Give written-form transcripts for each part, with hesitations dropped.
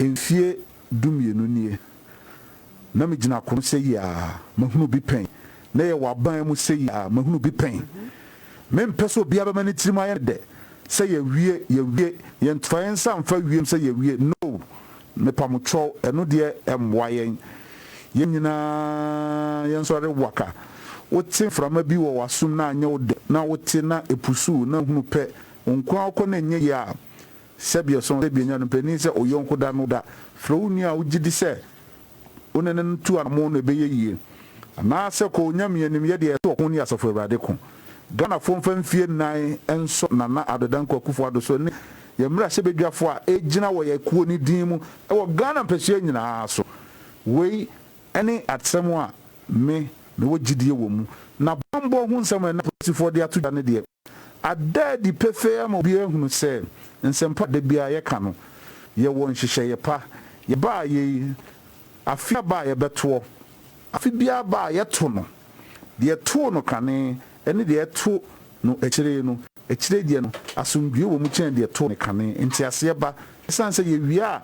enfie dumienu nie na me gina kono sɛ ya mahunu bi pɛn na yɛ waban mu sɛ ya mahunu bi pɛn me mpɛ so bia bɛma ne tirim ayɛ de sɛ yɛ wie yɛ ntfa yɛn sa mfa wiem sɛ yɛ wie no me pamotro ɛno deɛ ɛmwa yɛn nyinaa yɛn so waka wote frama bi wɔ wasum na anyɛ wo de na wote na epusu na hunu pɛ nkwa akɔ na nyɛ ya sɛbia so sɛbia nya no pɛni sɛ oyɔnko da no da frɛwuni a wogidi sɛ onenen tu amo no bɛyɛ yie ana sɛ ko nyame anim yɛ de ɛto ko ni asafo awurade ko Ghana fomfam fie nan enso nana adodanko akufo ado so ne yɛmra sɛ bedwafo a egyina wɔ yɛ kuo ni din mu ɛwɔ Ghana mpɛsua nyinaa so wei ɛne atsɛm a me wo gidie wɔ mu na bambo ho nsɛm na posifo de ato ne de ada di pefe ama obi ehunu sɛ nsɛmpa de bia yɛ ka no yɛ wɔ nhyehyɛ yɛ pa yɛ ba yɛ afia ba yɛ bɛtoɔ afi bia ba yɛ to no de to no kane ɛne de to no ekyire die no asomdue wɔ mu kyɛn de to ne kane nti ase ba esan sɛ yɛ wia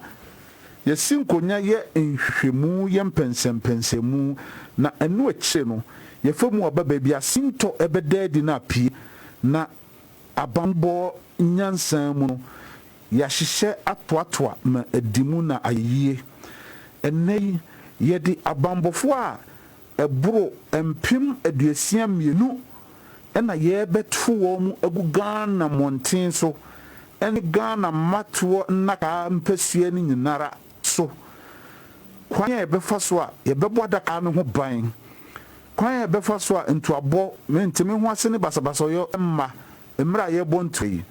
yɛ sinkonya yɛ nhwehwemu yɛ mpɛnsɛmpɛnsɛmu na ɛno akyire no yɛ famu aba baabi asinto ɛbɛda di na pie na abambɔ nyansan mu no yɛhyehyɛ atoatoa ma adimu na ayie ɛnɛ yɛde abambɔfo a ɛboro mpem aduasia mmienu ɛna yɛbɛto wɔ mu agu Ghana mmɔnten so ɛne Ghana mmatoɔ nnaka mpɛsua no nyinara so kwan a yɛbɛfa so a yɛbɛbɔ adaka no ho ban kwan a yɛbɛfa so a ntuabɔ mentimi ho ase ne basabasɔyɔ mma mmra a yɛbɔ ntui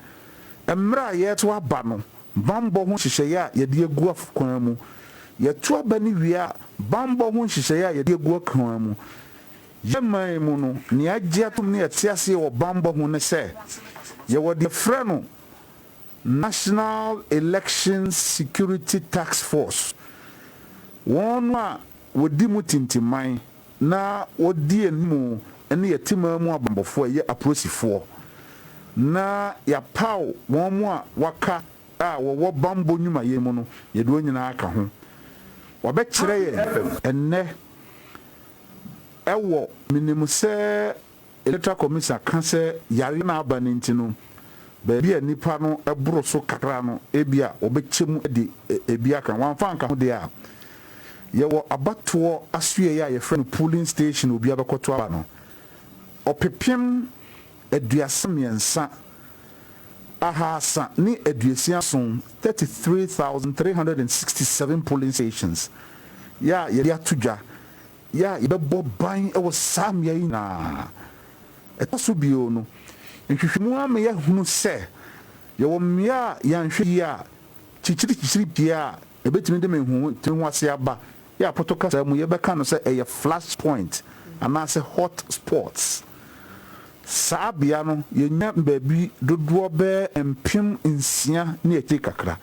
mmra a yɛto aba no bambɔ ho hyehyɛeɛ a yɛde agu kwan mu yɛto aba ne wie a bambɔ ho hyehyɛeɛ a yɛde agu kwan mu yɛman mu no ne agye atom ne yɛte ase wɔ bambɔ ho ne sɛ yɛwɔ de frɛ no National Election Security Task Force wɔn a wɔdi mu tintiman na wɔdi animu ne yɛtima mu abambɔfoɔ yɛ aprosifoɔ na yɛpaw wɔn mu a waka a wɔwɔ bambɔ nnwuma yɛ mu no yɛde wɔn nyinaa aka ho wɔbɛkyerɛ yɛ ɛnnɛ ɛwɔ minim sɛ Electoral Commission ka sɛ yare na aba ne nti no baabi a nipa no ɛboro so kakra no ebia wɔbɛkyɛ mu de ebi aka wɔamfa nka ho de a yɛwɔ abatoɔ asoɛ a yɛfrɛ no polling station obi abɛkɔto aba no ɔpepem aduasa mmiɛnsa ahasa ne aduasia son 33,367 polling stations ya yɛde ato dwa ya yɛbɛbɔ ban ɛwɔ saa mmea yi na ɛtɔ so bio no nhwehwɛmu ama yɛhunu sɛ yɛwɔ mmea a yɛnhwɛ yi a kyikyiri pie a ɛbɛtumi de mehu tumi ho ase aba yɛ apoto kasa mu yɛbɛka no sɛ ɛyɛ flash point anaasɛ hot spots saa bea no yɛnya baabi dodoɔ bɛɛ mpem nsia ne ɛkyɛ kakra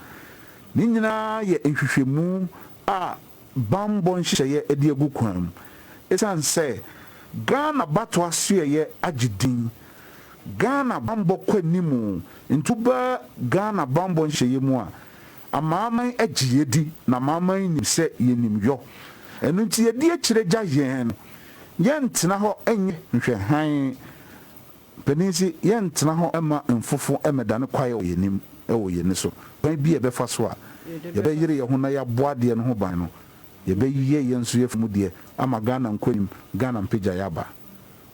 ne nyinaa yɛ nhwehwɛmu a bambɔ nhyehyɛeɛ ɛde agu kwan mu ɛsiane sɛ Ghana bato asoɛyɛ agye din Ghana bambɔ kɔ anim ntuba Ghana bambɔ nhyehyɛeɛ mu a amaaman agye yɛdi na amaaman nim sɛ yɛnim yɔ ɛno nti yɛde akyerɛ gya yɛn no yɛntena hɔ ɛnyɛ nhwɛhan penisi yɛntena hɔ ɛma mfofo ɛmɛdane kwaeɛ wɔ yɛnim ɛwɔ yɛni so ban bi yɛbɛfa so a yɛbɛyere yɛ ho na yɛaboa deɛ no ho ban no yɛbɛyɛ yɛn nso yɛfmu deɛ ama Ghana nkɔnim Ghana mpagya yɛaba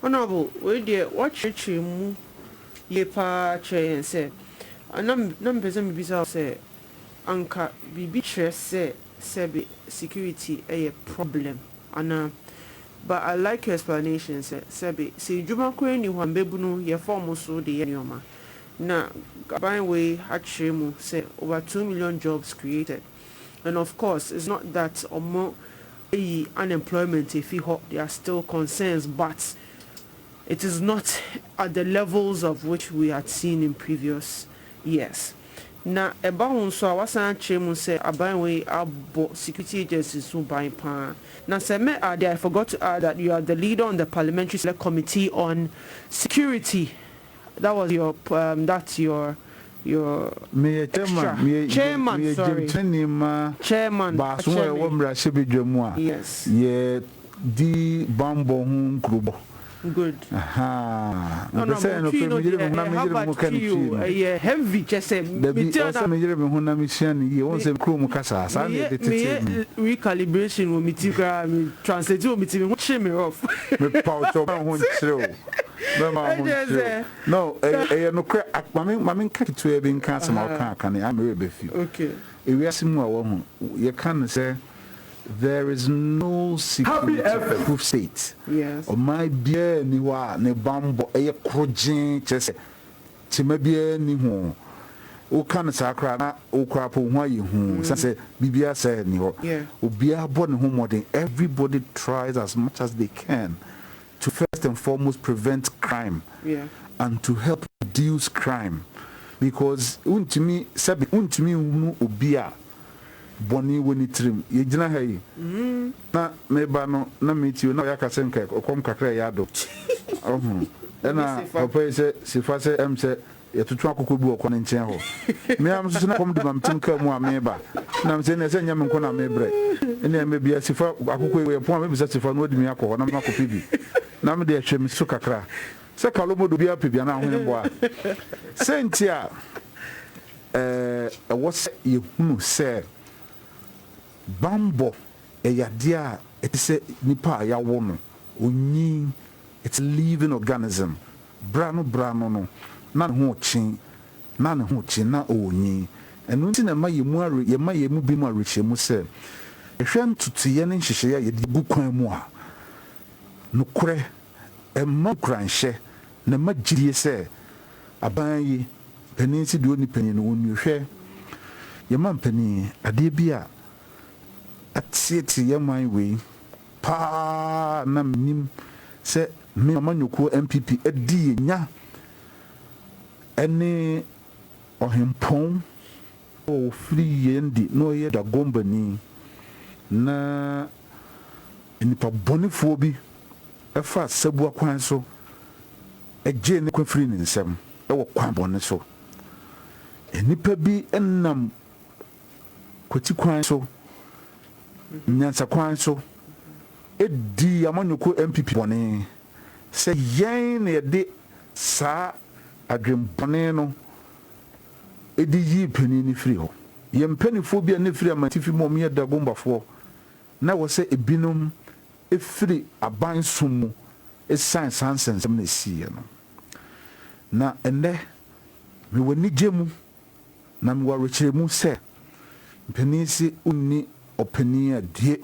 Honorable we deɛ wɔkyerɛkyerɛ mu yɛ paa kyerɛ yɛn sɛ na mpɛ sɛ mebisa sɛ anka biribi kyerɛ sɛ sɛbe security ɛyɛ problem anaa. But I like your explanation, Sebi. See, Juma Queen, you want Bebuno, your former so the Yama. Now, Aboagye Hachemu said over 2 million jobs created. And of course, it's not that or more unemployment if there are still concerns, but it is not at the levels of which we had seen in previous years. Now, about so I was saying, say Aboagye abo security agencies so by pan. Now, I forgot to add that you are the leader on the Parliamentary Select Committee on Security. That was your your me chairman sorry chairman baso e wo mra shebedwamu a yes ye di bambo hu nkrubo good no say no me heavy just say me tell me hu na me sian ye won say krum kasa sa na de tete recalibration wo mitika me translate wo mitimi ho che me off me pauto ho nchiro no no cra mame ka kitu e bi nka asema ka ne am be fi okay e wi asimu a wo ho ye kan say there is no secret proof state. Yes. O my bia ni wa ne bambo eye krojin chese tima bia ni ho o kan sakra na o krapo ho aye hu say bibia say ni ho obia bo ne ho modern. Everybody tries as much as they can to first and foremost prevent crime and to help reduce crime, because untimi unu obia boni woni trim ye gina ha yi na meba no na metio na yakase nka okom kakra ya do ohun na papa se sifa se em se yetutu akoko bi okọ ne nchen ho me am so na kom de mamtim ka mu a meba na me se ne se nyam nko na mebre ene me bia sifa akoko we pon me bisa sifa no odimi akọ na ma kopi bi na me de ahwe me so kakra se kalomo do bia pe bia na ho bo a sentia was ye hunu se bambo eyadia etise nipa ya wono onyi, it's living organism brano no na ho chin na onyi enu nti na ye mu bi mu arehemu se ehwe ntutuye ne nhyehyeye ye di gu kwan mu a nokure emma kranhye na magirie se aban yi panin si do ni panin no wonu hwe ye man panin ade bi a atieti ye man we pa na nim se me amanyoko MPP edi nya ene ohempon o free yendi no ye da gombani na enipa bonifo bi efa sabu akwan so eje ne kwa free ne nsem e wo kwan bonne so enipa bi ennam kwati kwan so nyansa kwan so edi amanyoko MPP bone se yen ne de sa adwem bone no edi yi pani ni free ho ye mpanifo bia ne free amatifi mom ye da gombafo na wo se ebinom efiri aban sumu esan sansensem na siye no na ende me woni gemu na me warochiremu se mpanisi unni opani adie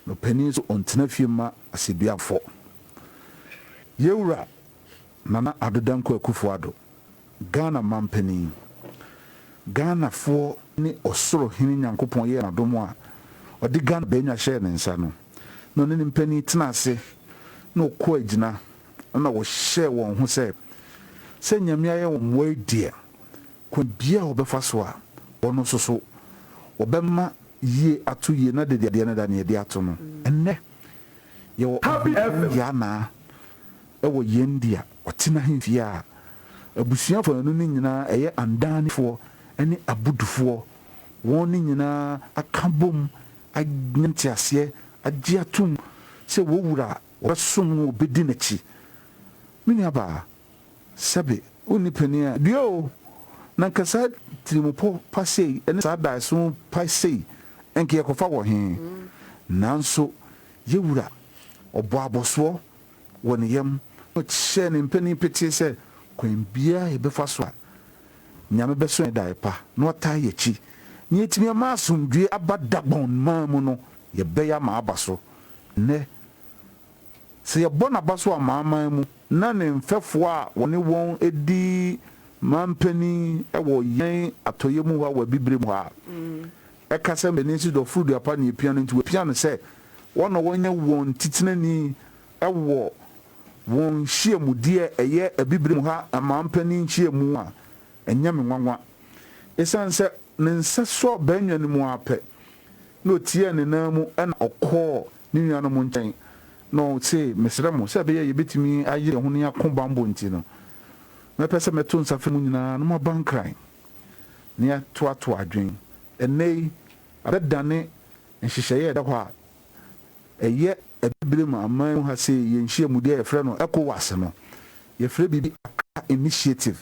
no pani so ontena fiema aseduafo yewura nana adodanko akufo ado Ghana mampani Ghana fo ni osoro hini nyankopon ye nadomo a odi Ghana benya hye ne nsa no no ne mpani tena ase no ko agina na wo hye won ho se nyamia ye won wo die ko bia obefa so a wono soso obemma ye atu ye na de na da ne de ato no enne ye wo ya na e wo yendia otina himfia abusuafo no ni nyina eye andanifo ene abudufo won ni nyina akabom agentiase agiatum se wo wura osom obedi nachi mini aba sabe onipani a dio na kasa trimopo pasei ene sa da so pasei enke yakofa wo he nanso ye wura obo aboso woni yam o che ne mpani pete se kwen bia e befa so a nyame beso da epa na ota yechi ni etimi ama asomdue abadagbon mamu no ye beya ma abaso ne se ye bona baso amaama mu na ne mfefo a woni won edi mampani e wo yen atoye mu wa bibre mu ha e kasa mbeni si do fruit apa ne piano nti piano se wono wonya won titinani e wo won hyiemu de eye abibre mu ha amampani hyiemu a enya me nwanwa esanse ne nsa so banwan mu apɛ no tie ne namu ana okɔ ne nwana mu nkyɛn no se mesrɛ mo sɛ be ye betimi aye ho ne akomba mbɔ nti no me pese meto nsafe mu nyina no mabankran ne to adwen enei abedane nhyehyeye da ho a eye ebibire ma aman ha se yenhye mu de yefre no ECOWAS no yefre bibi Accra initiative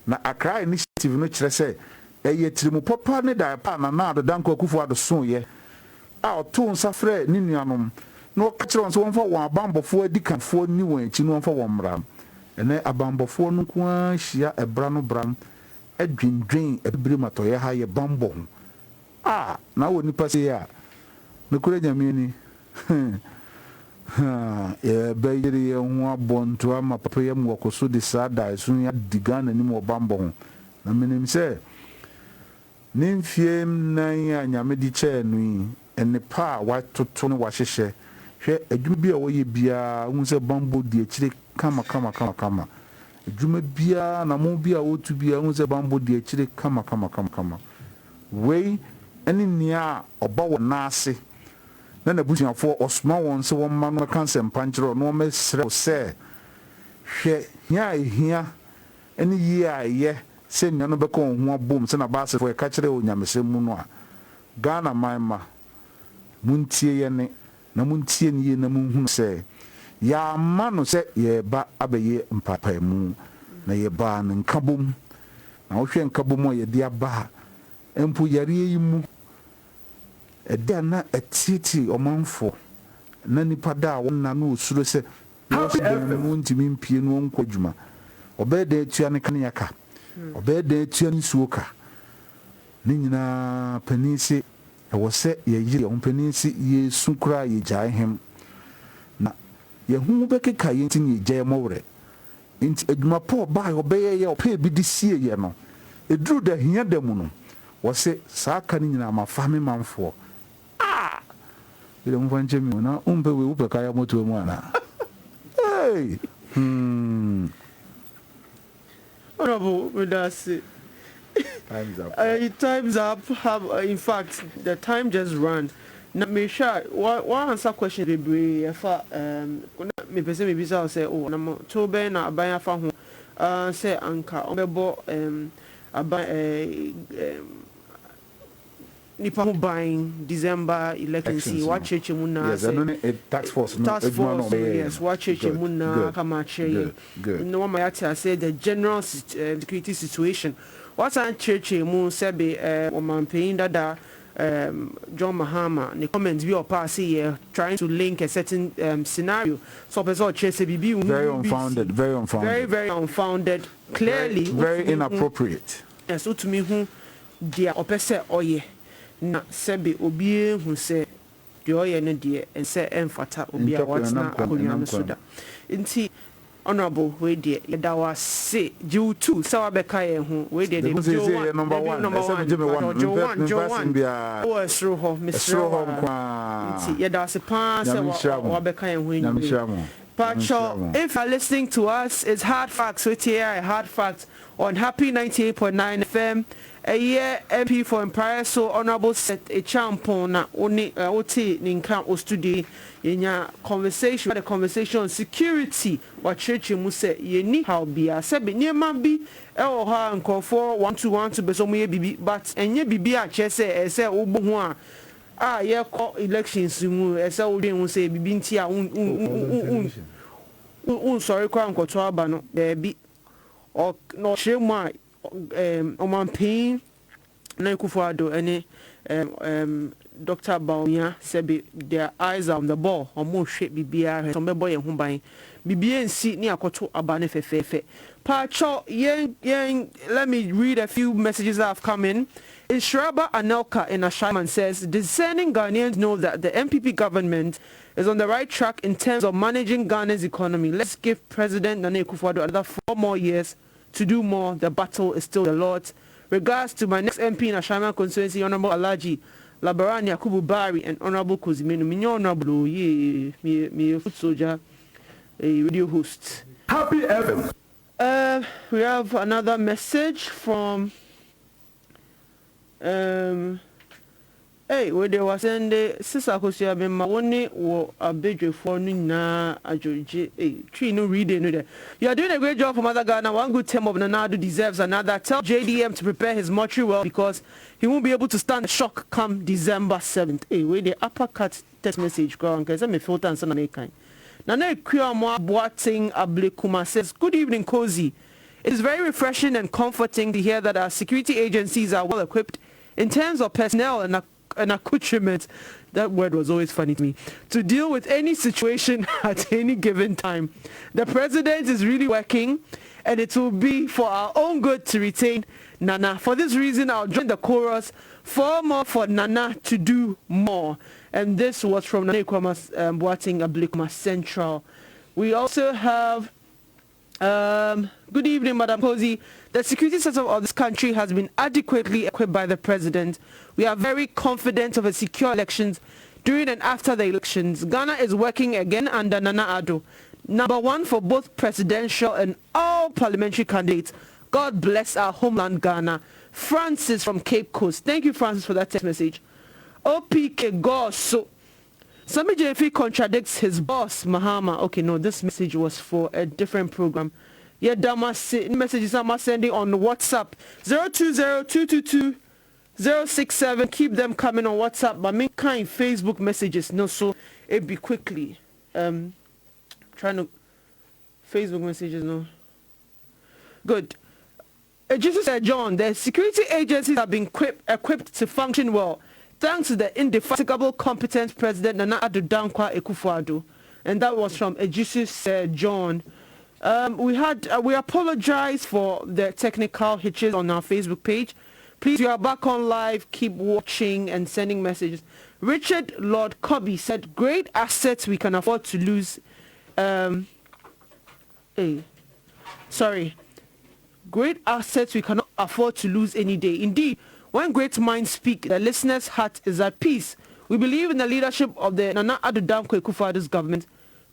na Accra initiative no kire se eye tirimu papa ne da pa na ado danko akufo ado so ye a oto nsafre ni nuanom no ka kire won so won fa won abambofo adikanfo ni won echi no won fa won mram ene abambofo no ko ahia ebra no bram adwindwen ebibire matoye ha ye bambo na wo nipa se ya ne kure nyame ni bayiri ye ho abonto ama papa ye mu wakoso de sada so ya digana ni mo bambo na menim se nimfie nan ya nyame di che no yi ene pa wa toto no wa hyehye hwe adwuma bi a wo ye bia hu se bambo di akire kama adwuma bia na mo bia wo tu bia hu se bambo di akire kama wei ene nia oba wo na ase na busuafo osma won se won ma no kanse mpankyero no mesre se hwe hia ehia ene yi aye se nya no beko ho abom se na baase fo e ka kire onyamese mu no a Ghana manma muntie ye ne na muntie ne ye na munhu se ya ma no se ye ba abaye mpapa mu na ye ba no nkabom na wo hwe nkabom ye dia ba empu yare yi mu eda na atieti omanfo na nipa da wona na osuro se no ntimi mpie no nkwadwuma obeda etua ne kan yaka obeda etua ne suoka ni nyina panisi ewo se ye yiri on panisi ye sukura ye jaihem na ye hu bekeka ye ntin ye jae mowre nti adwuma po ba obeye ye opa bi di sie ye no eduru da hia da mu no wo se saa ka ni nyina ma fa me manfo ile mvanche mi na umpe we upe kaya moto mu ana hey Honorable, with us, time's up. Time's up. In fact, the time just ran. Na me sure one answer question be brief. Me person me bisa say oh na to be na aban afa ho say anka obebo aban nipa ho ban December election what church mu na say tax force no yes what church mu na kama che no one might say the general security situation what an church mu say be o man paying dada John Mahama the comments we are passing here trying to link a certain scenario so person church say bibi very unfounded clearly very inappropriate so to me who dia opese oye na sebe obi hu se de oye ne de ense emfata obi a watna akonya no soda nti honorable we de yeda wa se jiu 2 sawa beka ye hu we de number 1 Joan o esro ho misro ho nti yeda se pa se wa beka ye hu ni Pacho, if you're listening to us, it's Hard Facts with here, Hard Facts on Happy 98.9 FM. A year MP for Empire, so honorable set a champon na oni oti ninka o study yenya conversation, the conversation on security. What church mu say ye ni how be a sebe niema bi e o ha nkofo 121 to be so mu bibi but enye bibi a che say e say obo ho a ye ko elections mu e say o den say bibi nti a sorry kwa nkoto aba no there be o no shemu Oman na Kufuado any Dr. Baumia said their eyes are on the ball or more shape bibia some boy and humbai bibia see near koto abane fefe pacho yen let me read a few messages that have come in. Ishraba Anelka in Ashaiman says discerning Ghanaians know that the MPP government is on the right track in terms of managing Ghana's economy. Let's give President Nana Akufo-Addo another 4 more years to do more. The battle is still the Lord's. Regards to my next MP in Ashaiman constituency, Honorable Alhaji Labarani Yakubu Bari and Honorable Kozimenu. Me honorable, me foot soldier, a radio host. Happy FM. We have another message from Hey, where they was in the sister Akosua Manu or a big for na ajoji. Hey, tree no reading there. You are doing a great job for Mother Ghana. One good term of Nanado deserves another. Tell JDM to prepare his mortuary well because he won't be able to stand the shock come December 7th. Hey, where the uppercut text message go on because I may filter and send an kind. Nana Aboagye says, good evening, Cozy. It is very refreshing and comforting to hear that our security agencies are well equipped in terms of personnel and accoutrement. That word was always funny to me. To deal with any situation at any given time. The president is really working and it will be for our own good to retain Nana. For this reason, I'll join the chorus. More for Nana to do more. And this was from Nana Aboagye Central. We also have good evening, Madam Cozy. The security setup of this country has been adequately equipped by the president. We are very confident of a secure elections during and after the elections. Ghana is working again under Nana Addo. Number one for both presidential and all parliamentary candidates. God bless our homeland Ghana. Francis from Cape Coast. Thank you, Francis, for that text message. OPK Gosso. Sami JFE contradicts his boss, Mahama. Okay, no, this message was for a different program. Yeah, messages I'm sending on WhatsApp. 020-222-067. Keep them coming on WhatsApp. But make kind Facebook messages. No, so it be quickly. Trying to Facebook messages, no. Good. Jesus said, John, the security agencies have been equipped to function well, thanks to the indefatigable, competent President Nana Addo Dankwa Akufo-Addo. And that was from Jesus John. We apologize for the technical hitches on our Facebook page. Please, we are back on live. Keep watching and sending messages. Richard Lord Cobby said, great assets we can afford to lose. Great assets we cannot afford to lose any day. Indeed, when great minds speak, the listener's heart is at peace. We believe in the leadership of the Nana Addo Dankwa Akufo-Addo's government.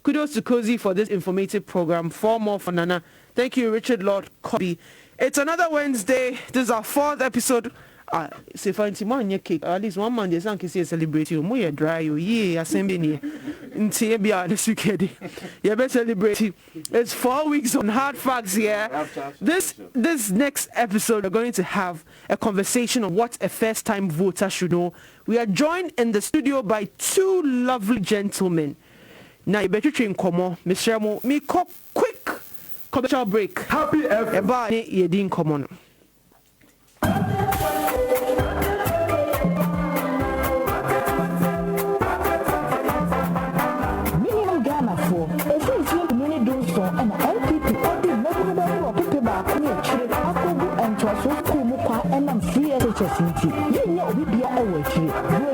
Kudos to Cozy for this informative program. More for Nana. Thank you, Richard Lord Cobby. It's another Wednesday. This is our 4th episode. Say for cake. At least one man can say celebrate you. More dry you. Yeah, assembly. This weekend. You better celebrate. It's 4 weeks on Hard Facts here. This next episode, we're going to have a conversation on what a first-time voter should know. We are joined in the studio by 2 lovely gentlemen. Now you better train Komo, Mr. Mo. Me quick commercial break. Happy Eba ye din Komo. Million Ghana for if you many do so and LPP all the mobile people back here chire akogu and to so mu kwa and free SHS you know we be away chire you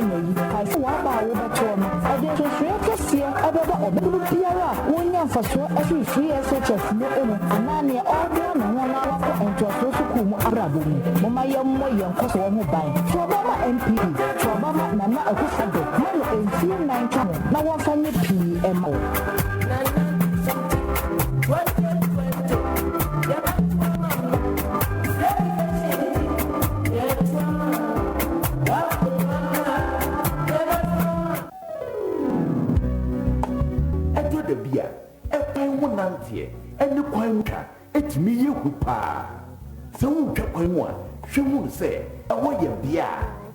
know I say wa ba wo beto no I dey to free kese abeba obulu biara wonya faso every free SHS no eno anane all the no na and to so mu arabo mu mama yemmo yenkoso wo mu ban to obama MPP to obama Nana Akufo-Addo no enfie 9 na won fa nye PMO and the Quanka, it's me you pa. So, Capanoa, she won't say, a way of beer,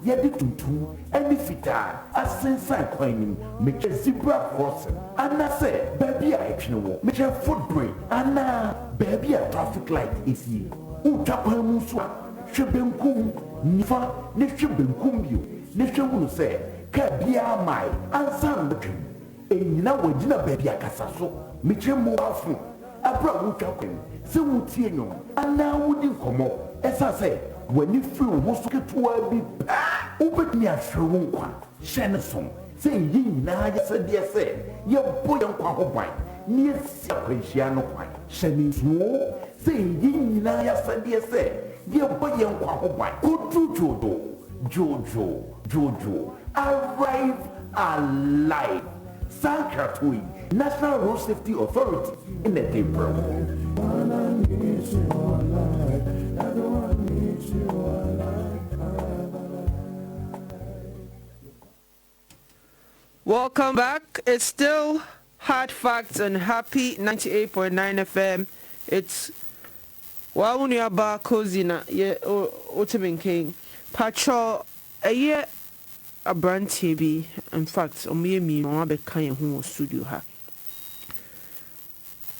yet the tutu, and the fita, a sense of coining, make a zebra crossing. And I say, baby, action, make a footbridge, and now, baby, a traffic light is here. Who Tapamuswa, Shibim Kum, Nifa, Nishibim Kum you, Nishamu say, Kabia my, and some looking. And now we dinner baby a casasso. Mitchell Moafu, a brother talking, so would see no, and now wouldn't come up. As I say, when you feel most of it will be open me a shrew, Shannon, saying ye now, yes, dear, say, your boy and Quaco wine, near Sapiano wine, Shannon small, saying ye now, yes, dear, say, your boy and Quaco wine, good Jojo, arrive alive. Sankratui, National Road Safety Authority in the April. Welcome back. It's still Hard Facts and Happy 98.9 FM. It's Wawunyaba Kozina, ye Otamin King. Pacho, a year a brand TV. In fact, me, Mabe Kanye who studio ha.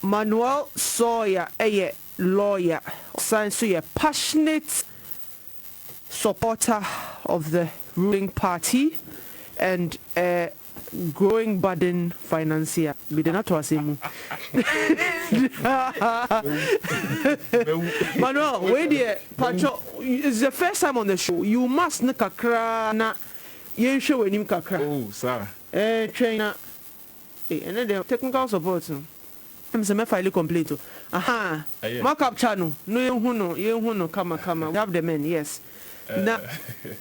Manuel Sawyerr, a lawyer, signs to a passionate supporter of the ruling party and a growing burden financier. We did not to assume. Manuel, wait there, Pacho. It's the first time on the show. You must not kakra na yen show him kakra. Oh, sir. Trainer. And then the technical support. I'm some file complete. Aha. Markup channel. No yen huno, kama. We have the men, yes. Now,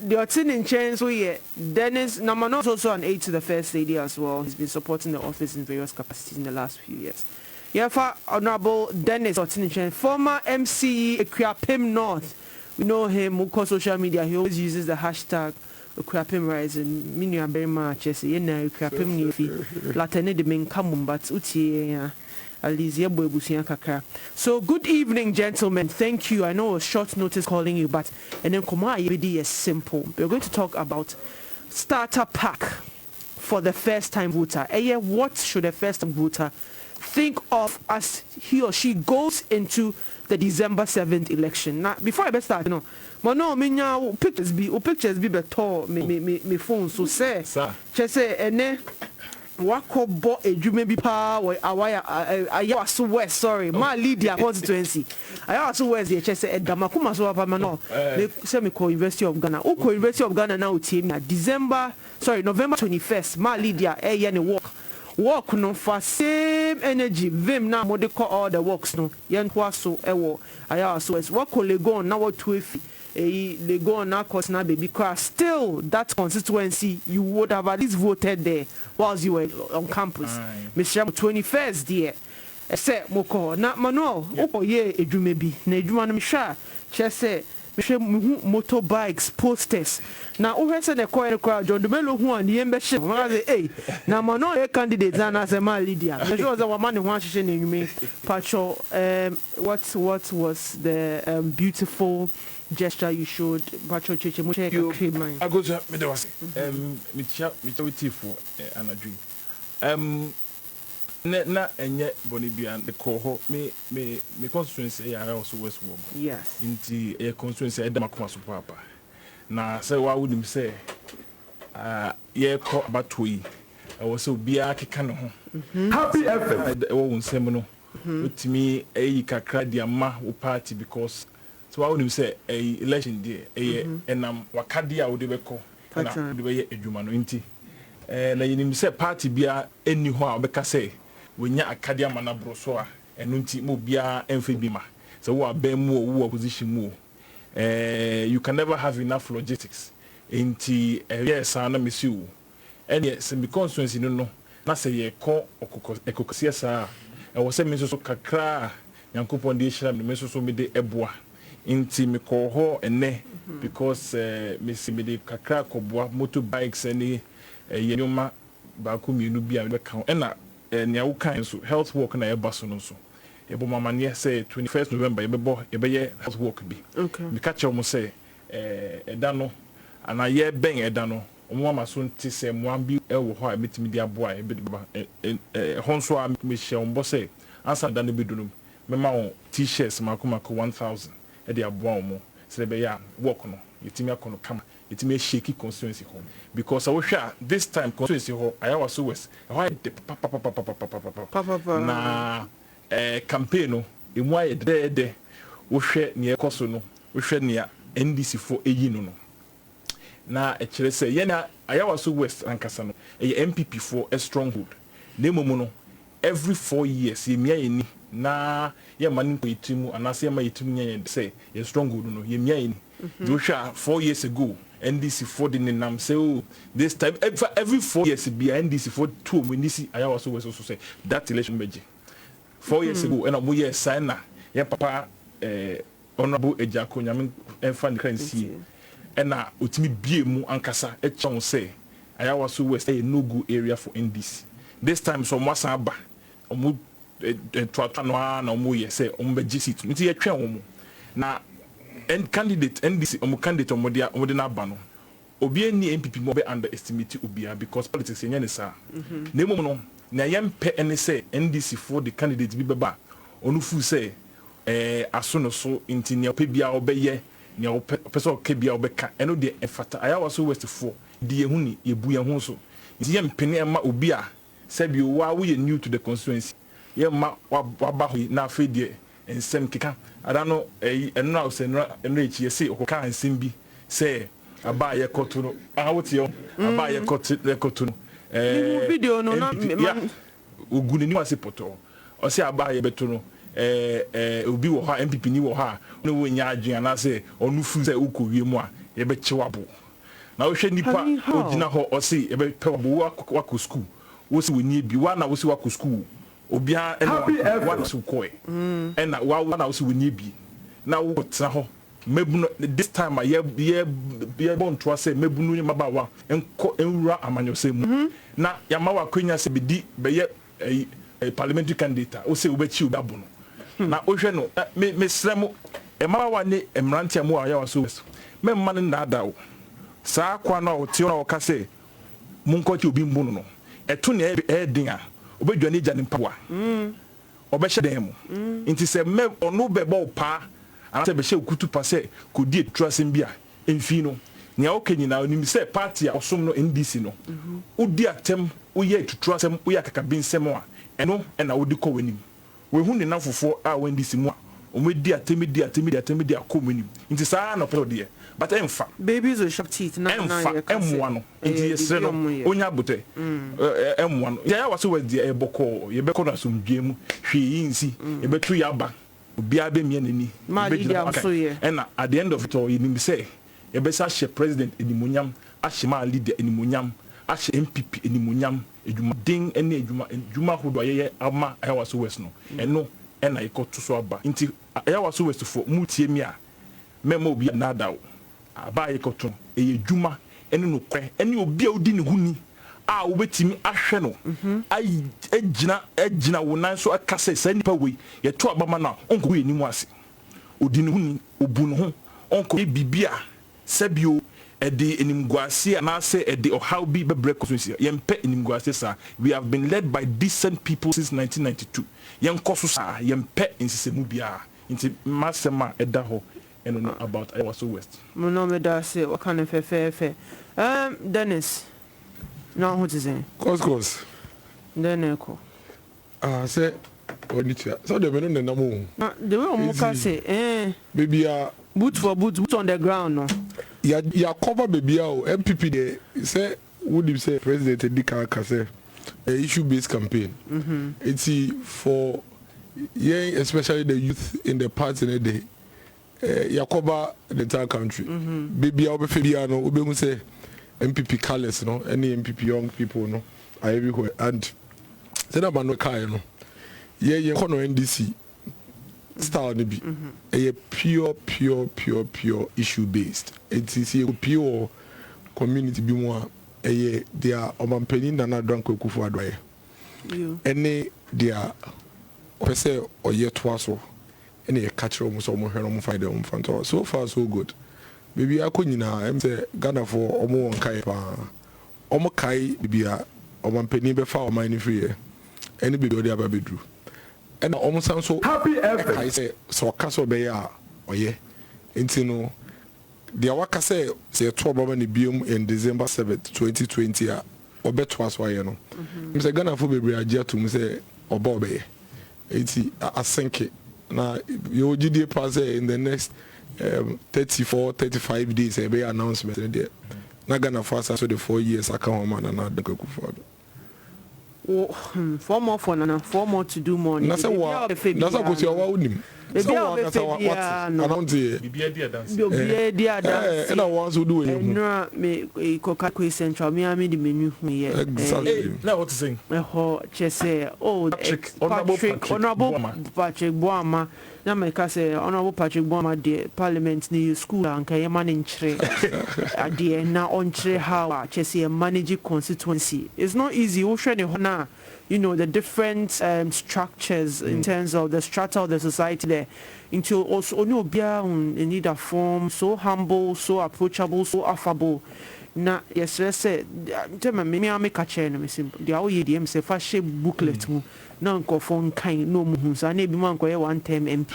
the attending chain, so yeah, Dennis Namano is also an aide to the First Lady as well. He's been supporting the office in various capacities in the last few years. Yeah, for Honorable Dennis Chain, former MCE Equiapim North. We know him on social media. He always uses the hashtag Equiapim Rising. Minu very much. Yes, you know Equiapim Nifi. Latene de men come but uti So good evening, gentlemen. Thank you. I know it was short notice calling you, but and then Koma IBD is simple. We're going to talk about starter pack for the first time voter. What should a first time voter think of as he or she goes into the December 7th election? Now, before I start, Mano, pictures be better me phone so say say and Wako bought a Jume Bipa or Ayawasu West, sorry, my Lydia constituency. Ayawasu West, the HS at Damakuma Swapamano, they send me University of Ghana. Oko University of Ghana now team November 21st, my Lydia, a yani walk no for same energy, vim now modico all the works no, Yankwaso, Ewo, Ayawasu West, Wako Legon, now what twiffy. They go on now cause now baby because still that constituency you would have at least voted there whilst you were on campus. Mr. 21st dear. Say moko na Manuel opo ye edwuma bi na edwuma no mehwa che say mehwe motorbikes posters na ohwese na koy crowd John Dumelo hu an ye mbehye na say na Manuel ye candidate na say ma leader mehwe was wa man ho ahye na enwume pacho what was the beautiful gesture you showed Pacho Cheche mo check mine Akosua me was me for anadri na enye bonibia the coho me constituency I also west warm yes inti a constituency Damakuma so papa na say wa wonim say ye ko abatoi I was so bia keka no ho Happy FM. E wo nsem no utimi eyi kakra dia ma wo party because so I would say a election day, and wakadi a would be called, and I would be a Jumano inti. And I say party beer anyhow because say when ya Acadia Manabrosoa and Unti Mobia Amphibima. So what bemo position more. You can never have enough logistics. Inti yes, I miss you. And yes, and because you know, not say ye call or Cocosia, I was saying Mrs. Kakra, Yankupon the Isham, the Mrs. Mede Eboa. Inti me call ho ene because me si me de kakra koboa motorbikes any yenoma ba ko mienu bia be kan ena nia wo kan so health work na e baso no so e bo mama ne say 21st November e be ye health work bi me catch mo say eda no ana ye ben eda no omo mama so nti say mo am bi e wo ho a metimi di aboa e be honso a me hye ombo say ansa da no be dunum me ma on t-shirts makomako 1000 the abomo say be ya work no yetimi akono kama yetimi shake constituency home because I wish this time constituency ho Ayawaso West na campaign no emu aye de wo hwe ne ekoso no wo hwe ne NDC for eyi no na e kire say ye na Ayawaso West ankasa no e MPP for a stronghold nemomu no every 4 years ye mia ni na ye mani ko itimu anase ma itimu nya say ye stronghold no ye mia ni do sha 4 years ago NDC for the nam say oh this time every 4 years be NDC for two when this Ayawaso West also say that election meji 4 years ago and abu year sign na ye papa honorable Ejako nyame enfa nkran sie and na otimi bie mu ankasa e chon say Ayawaso West a no-go area for NDC. This time, some wasaba, omu twatwa na omu ye say omu be seat. Nti ye twa omu. Na candidate NDC omu candidate omu de na aba no. Obi ni MPP mo be underestimate obia because politics yenye ne sa. Na emu no na yempe ene say NDC for the candidate bi beba. Onu fu say aso no so nti ne opebia obeye ne opese okebia obeka eno de efata Ayawaso West for di ehu ni yebu ye ho so. Nti yempene ema obi a sebi wa we new to the constituency yemma waba ho na afedie ensem keka adano eno na se eno echi se okoka ensem bi say Aboagye koto no awoti yo Aboagye koto no video no na oguni ni wase poto o se Aboagye beto no obi wo ha MPP ni wo ha no wo nya adwen na se onu fu se ukowie mu a ye be chewabo na wo hwe nipa ogina ho o se ye be pewabo wa school wo se woni bi wa na wo se wa school obia wa so koi na wa na wo se woni bi na wo tena ho mebuno this time ye bon to say mebunu ni mabawa enko enwura amanyose mu na yama wa kwenya se bidi be ye parliamentary candidate o se obechi obabo no na o hwe no me sremo mabawa ne emrantia mu Ayawaso West me mma ne nada o saa kwa na o ti na o ka se munko ti obi mbu no eto ne edin a obedwane gya ne mpawa obehye dem mu nti se me onu bebo pa anase be she okutu pa se kodi etrasem bia emfi no nia okenyi na onim se party a osom no NDC no odi atem oye etutrasem oye akakabinsem a eno na odi kɔ wanim we hu ne nafofo a NDC mu a omedi atemedi akomunim nti saa na pɛ de but emfa babies with sharp teeth na ye ka emwa no nti yesre no onya bote emwa no Ayawaso West de ebɔkɔ ye bɛkɔ na somdwe mu hwe yinsi ye betu yaba obia be mie nani and at the end of it all you say you better share president animunyam ashima leader animunyam ashe MPP animunyam eduma ding ene eduma hodo ye ama Ayawaso West no eno na iko to so aba nti Ayawaso West for mutie mi a mema obi na dawo aba iko to eye eduma ene no kwe ene obi a odi ne huni a wobetimi ahwe no ai ejina wonan so akase sa nipa we ye to abama na onko ye nimu ase odi ne huni obu no ho onko bibia sabio ede enimguase na say ede ohaw bi bebre constituency yempe enimguase sa we have been led by decent people since 1992 yenkoso sa yempe insisemu bia nti masema eda ho eno about Ayawaso West no me da say what kind of fe Dennis no what is it course then eko say onitia so de me no na mo the way omo ka say baby boot for boot on the ground no ya cover baby MPP there say would you say president Dika say issue based campaign it's for especially the youth in the parts in the day ya cover the entire country baby obefebia no obegu say MPP colors no any MPP young people no are everywhere and say na ba no kai no ye kono NDC style ni bi a pure issue based it is a pure community bi mo a dia omampani na drank Akufo Adwaye any dia opese oye toaso any catch almost so mo hwe no mo find them front so far so good baby akonyina em say Ghana for omo won kai pa omo kai bibia omampani be fa oman ni free any baby odi ababedru and almost sound so happy ever. I say so caso be ya oye nti no dia waka say to obama ni biom in December 7th 2020 a obeto aso aye no say Ghana for bebre agya to say oba obeye nti asenke na you gidi pass in the next 34-35 days e be announcement there na Ghana for so the 4 years aka ho man na Akufo 4 more for Nana, 4 more to do more. Nasa ko si owa unim. Baby, I'll be and I want to do it. No, me Coca-Cola Central, me, I made the menu here. Exactly. Now what to say? Honorable Patrick Boama. Now, my cousin, Honorable Patrick Boama, the Parliament near school, and Kayaman in Tre. At the end, now on Tre, how Chessy managing constituency. It's not easy. You know, the different structures in terms of the strata of the society there. Into also, no beer in need of form, so humble, so approachable, so affable. Na yes, I said, maybe I make a chain. I'm simple. The OEDM say fashion booklet. No phone kind, no moons. I need one go 1 time MP.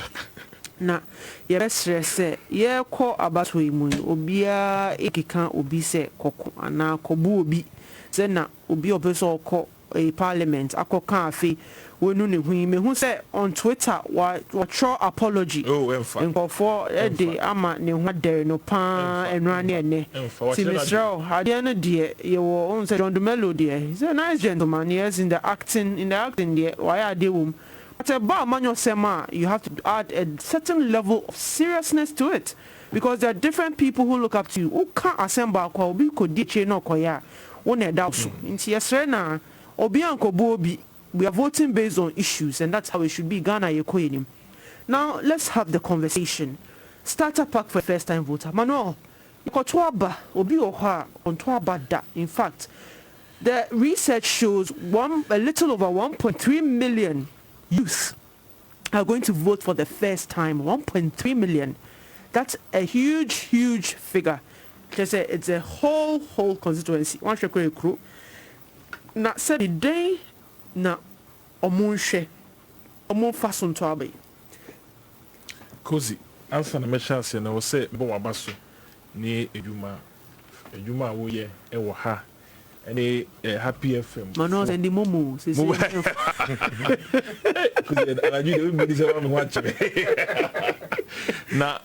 Na yes, say, yeah, call about we moon. Obia Ekika Obi say Coco, and now Kobu Obi. Then na Obi Obeso call a parliament. Ako cafe. We know who said on Twitter what your apology. Oh, and for a day, ama ne what there no pan and run ne. See, Mr. Hadiana dear, you were on John the Melody. He's a nice gentleman. Yes, in the acting dear. Why are they womb? But about Manuel Sawyerr, you have to add a certain level of seriousness to it. Because there are different people who look up to you. Who can't assemble kwa obi ko diche no koya. One doubt so. Inti yesre na obi anko bobi. We are voting based on issues, and that's how it should be. Ghana, you're now, let's have the conversation. Starter pack for first-time voter. Manuel, in fact, the research shows a little over 1.3 million youth are going to vote for the first time. 1.3 million. That's a huge figure. It's a whole constituency. One should crew. Now, said the day. Na omunhwe fason to abai Kozi answer na mechance na wo se bo wabaso ni edwuma wo ye e wo ha ene Happy FM Manuel and the momo say Kozi anaju de bi se wa me watch na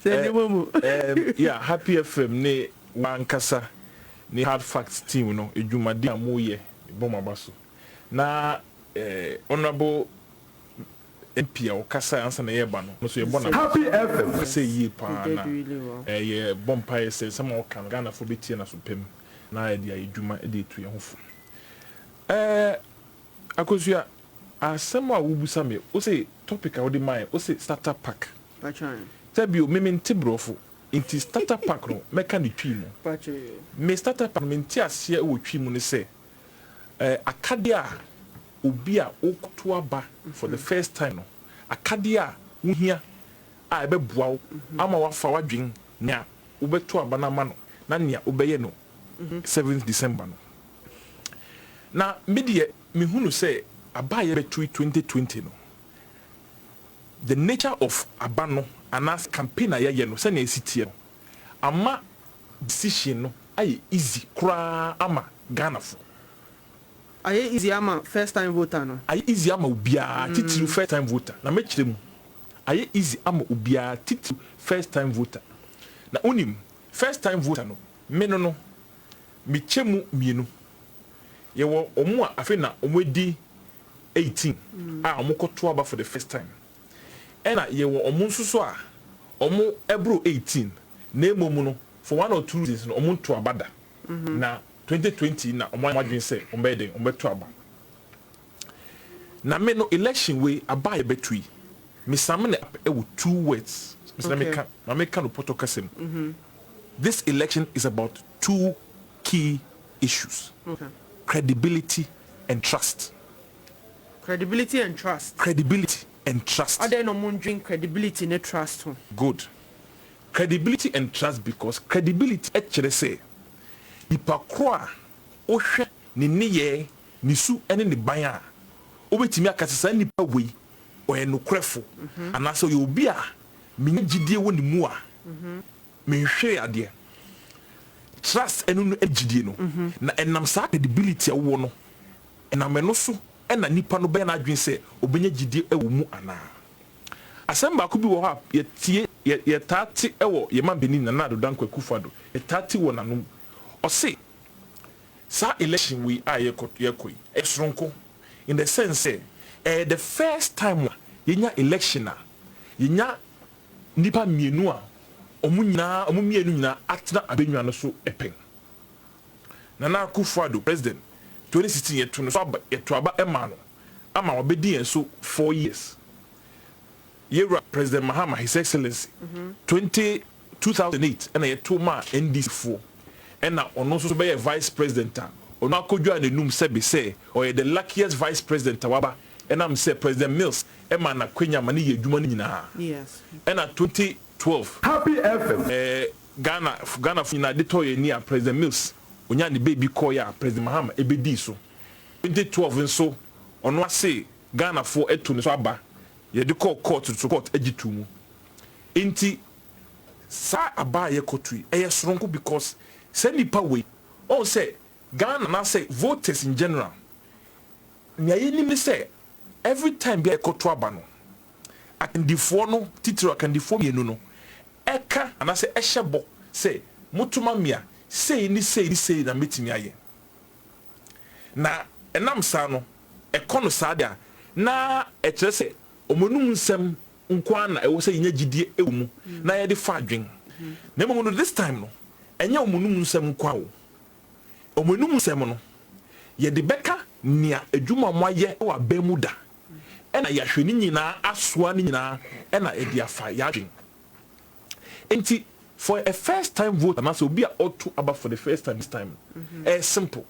yeah Happy FM ni wankasa ni hard facts team no edwuma di amoye bo wabaso na honorable MP o kasa ansa na yeba no so yebo na Happy FM say yi pa na ye bompa say some o kan Ghana for betie na so pem na e dia edwuma e de tu ye hofo Akosua asema wo busa me o say topic a wo de mai o say starter pack tabi o mementi brofo inti starter pack no meka ni twi mu me starter pack me nti ase wo twi mu ne say akadia Obia okutuaba for the first time no akadia wuhia a ebe buawo ama wafa wadwen nya obetu aba na ma no na nya obeye no 7th December no na media mehunu say abaye betu 2020 no the nature of abano anas campaign aye no se na esitie no ama decision no aye easy kra ama Ghana fo aye easy ama first time voter no aye easy ama obia titiru first time voter na mechire mu aye easy ama obia titiru first time voter na onim first time voter no meno no michemu mienu ye wo omu a afi na omudi 18 a omukoto aba for the first time ena ye wo omu nsuso a omu ebro 18 na emomu no for one or two reasons no omu to abada na 2020 na omadwen say ombeto aba na me no election way abaye betui me samne e with 2 words Mr. no poto kasem this election is about 2 key issues credibility and trust Are there no more drink credibility and trust good credibility and trust because credibility actually say ipa kroa ohwe ni niye nisu ene ni ban a obetimi akasesa nipa wei oyenukrefo anaso ye obi a menye gidie woni mu a menhwe ade trust enu no agidie no na enam sa credibility awo no enam eno so ena nipa no be na adwen se obenye gidie ewo mu ana asemba ko bi wo ha ye tie ye tati ewo ye mabeni na na do dankwa kufado ye tati wo nanom o say sa election we are yekoi esronko in the sense the first time yenya election yenya nipa mienu a omu mienu nyina atena abenwa no so epeng Nana Akufo-Addo president 2016 yetu no so aba emano ama obedi en so 4 years Yera President Mahama His Excellency 2008 and yetu ma NDC4 and na ono so be vice president ono akodwa nenum sebe say or the luckiest vice president waba and am say President Mills ema na kwenya mani ye dwuma nyina yes and na 2012 Happy FM Ghana fina de toye ni a President Mills onya ne baby call ya President Mahama ebedi so 2012 nso ono ase Ghana for etu ne so aba ye de call court to court egitu mu enti sa aba ye kotui soronko because say nipa we on say Ghana na say voters in general nya yeni me say every time be ekoto aba no akandifo no titiro akandifo mienu no eka ana say ehye say mutuma mia say ni na metimi aye na enam sa no ekono sa dia na ekire say omonum nsem nkwa na ewo say nya gidie ewumu na ye de fa adwen na mo no this time no enya omonum nsem nkwa wo omonum nsem no ye de beka nia adwuma mo aye wa bemuda ena ya hweni nyina asoa ni nyina ena e dia fa ya adwen enti for a first time vote and also be ought about for the first time this time simple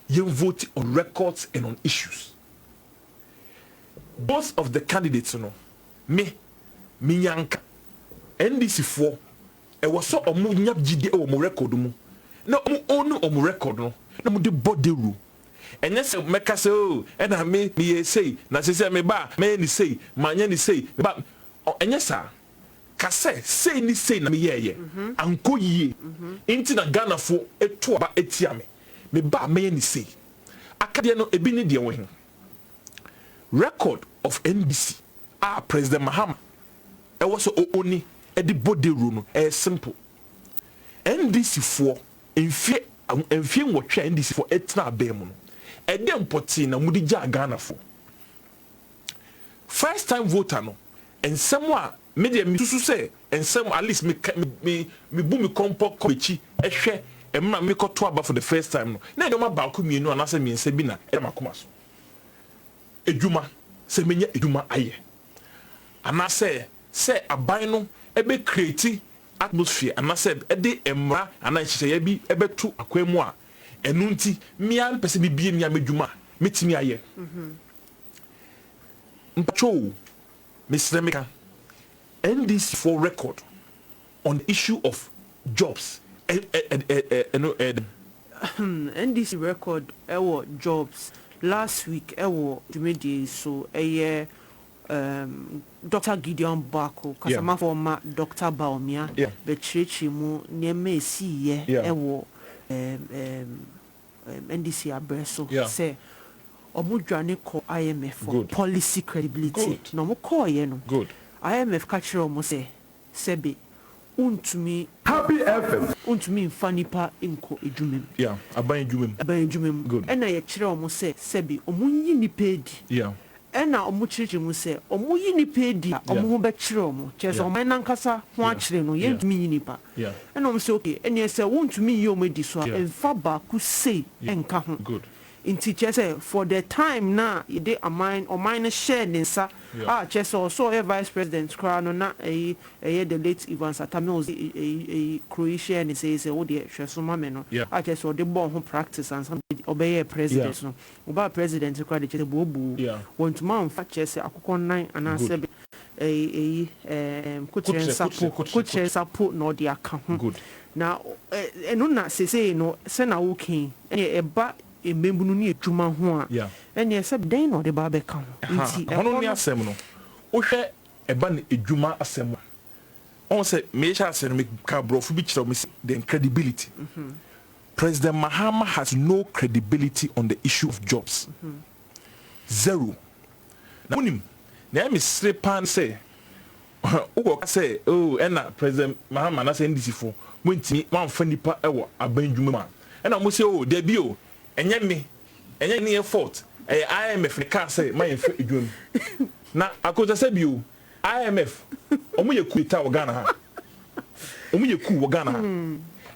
you vote on records and on issues. Both of the candidates, you know, me Minyanka, NDC4, it was so omu nyap jide o mo record mu. No omu onu o mo record no. No mo de body rule. And yes, make us oh, and I me say, na say me ba, me ni say, manya ni say, but and yes sir. Kase say ni say na me ye anko yie inti na Ghana fo eto aba etia me ba me ni say akade no ebi ni de wo hin record of NBC President Mahama e was so oni e di body rule no simple NDC fo enfie nwotwe NDC fo etina abem no e de mpoti na mudi ja Ghana fo first time voter no ensem a media mi susu say ensem at least me bu mi kompo kochi ehwe emma me koto aba for the first time no na edoma ba ko mienu anase mi nse bi na e makoma so edwuma se menya edwuma aye anase se aban no ebe create atmosphere anase e de emra ana hyehyɛ bi ebetu akwemu a enu nti mia mpese bi bie mia medwuma metimi aye mpacho Mr. Meka NDC for record on the issue of jobs. NDC record jobs last week so Dr. Gideon Bako kasama former Dr. Baumia betrechi mu nieme si NDC abreso say omudwane ko IMF for policy credibility no mo call ye no good IMF catcher omo say sebe untumi Happy FM untumi mfanipa inko edwumem aban edwumem good ena ye kire omo say sebe omunyi ni pedi ena omo kire mu say omo yi ni pedi omo ho be kire omo cheso omo nankasa ho a kire no ye ntumi yi nipa ena omo say okay ena say untumi yi omo di so emfa ba ku say enka ho good inti chese for the time na ide mine share ninsa chese also a vice president crown na the late Evans Atami Croatia and say oh the cheso mame no chese o de bon ho practice and some obey president no oba president crown the chese bobu want man fa chese akokon nan anase kuchen sapo no de aka ho good na enu na say no se na wokin eba emembunu ni etuma ho a ene se den no de ba be kan nti hono ni asem no wo hwe eba na edwuma asem on se me sha asem me ka brofu bi kire me the credibility President Mahama has no credibility on the issue of jobs zero na unim na me strepan say wo say oh ena President Mahama na say ndisi fo mo ntimi wan fa nipa ewo aban dwuma ma ena mo say oh there be oh enye ni fault IMF ni ka say my edwum na akoja say bio IMF omo ye ku ita wo Ghana ha omo ye ku wo Ghana ha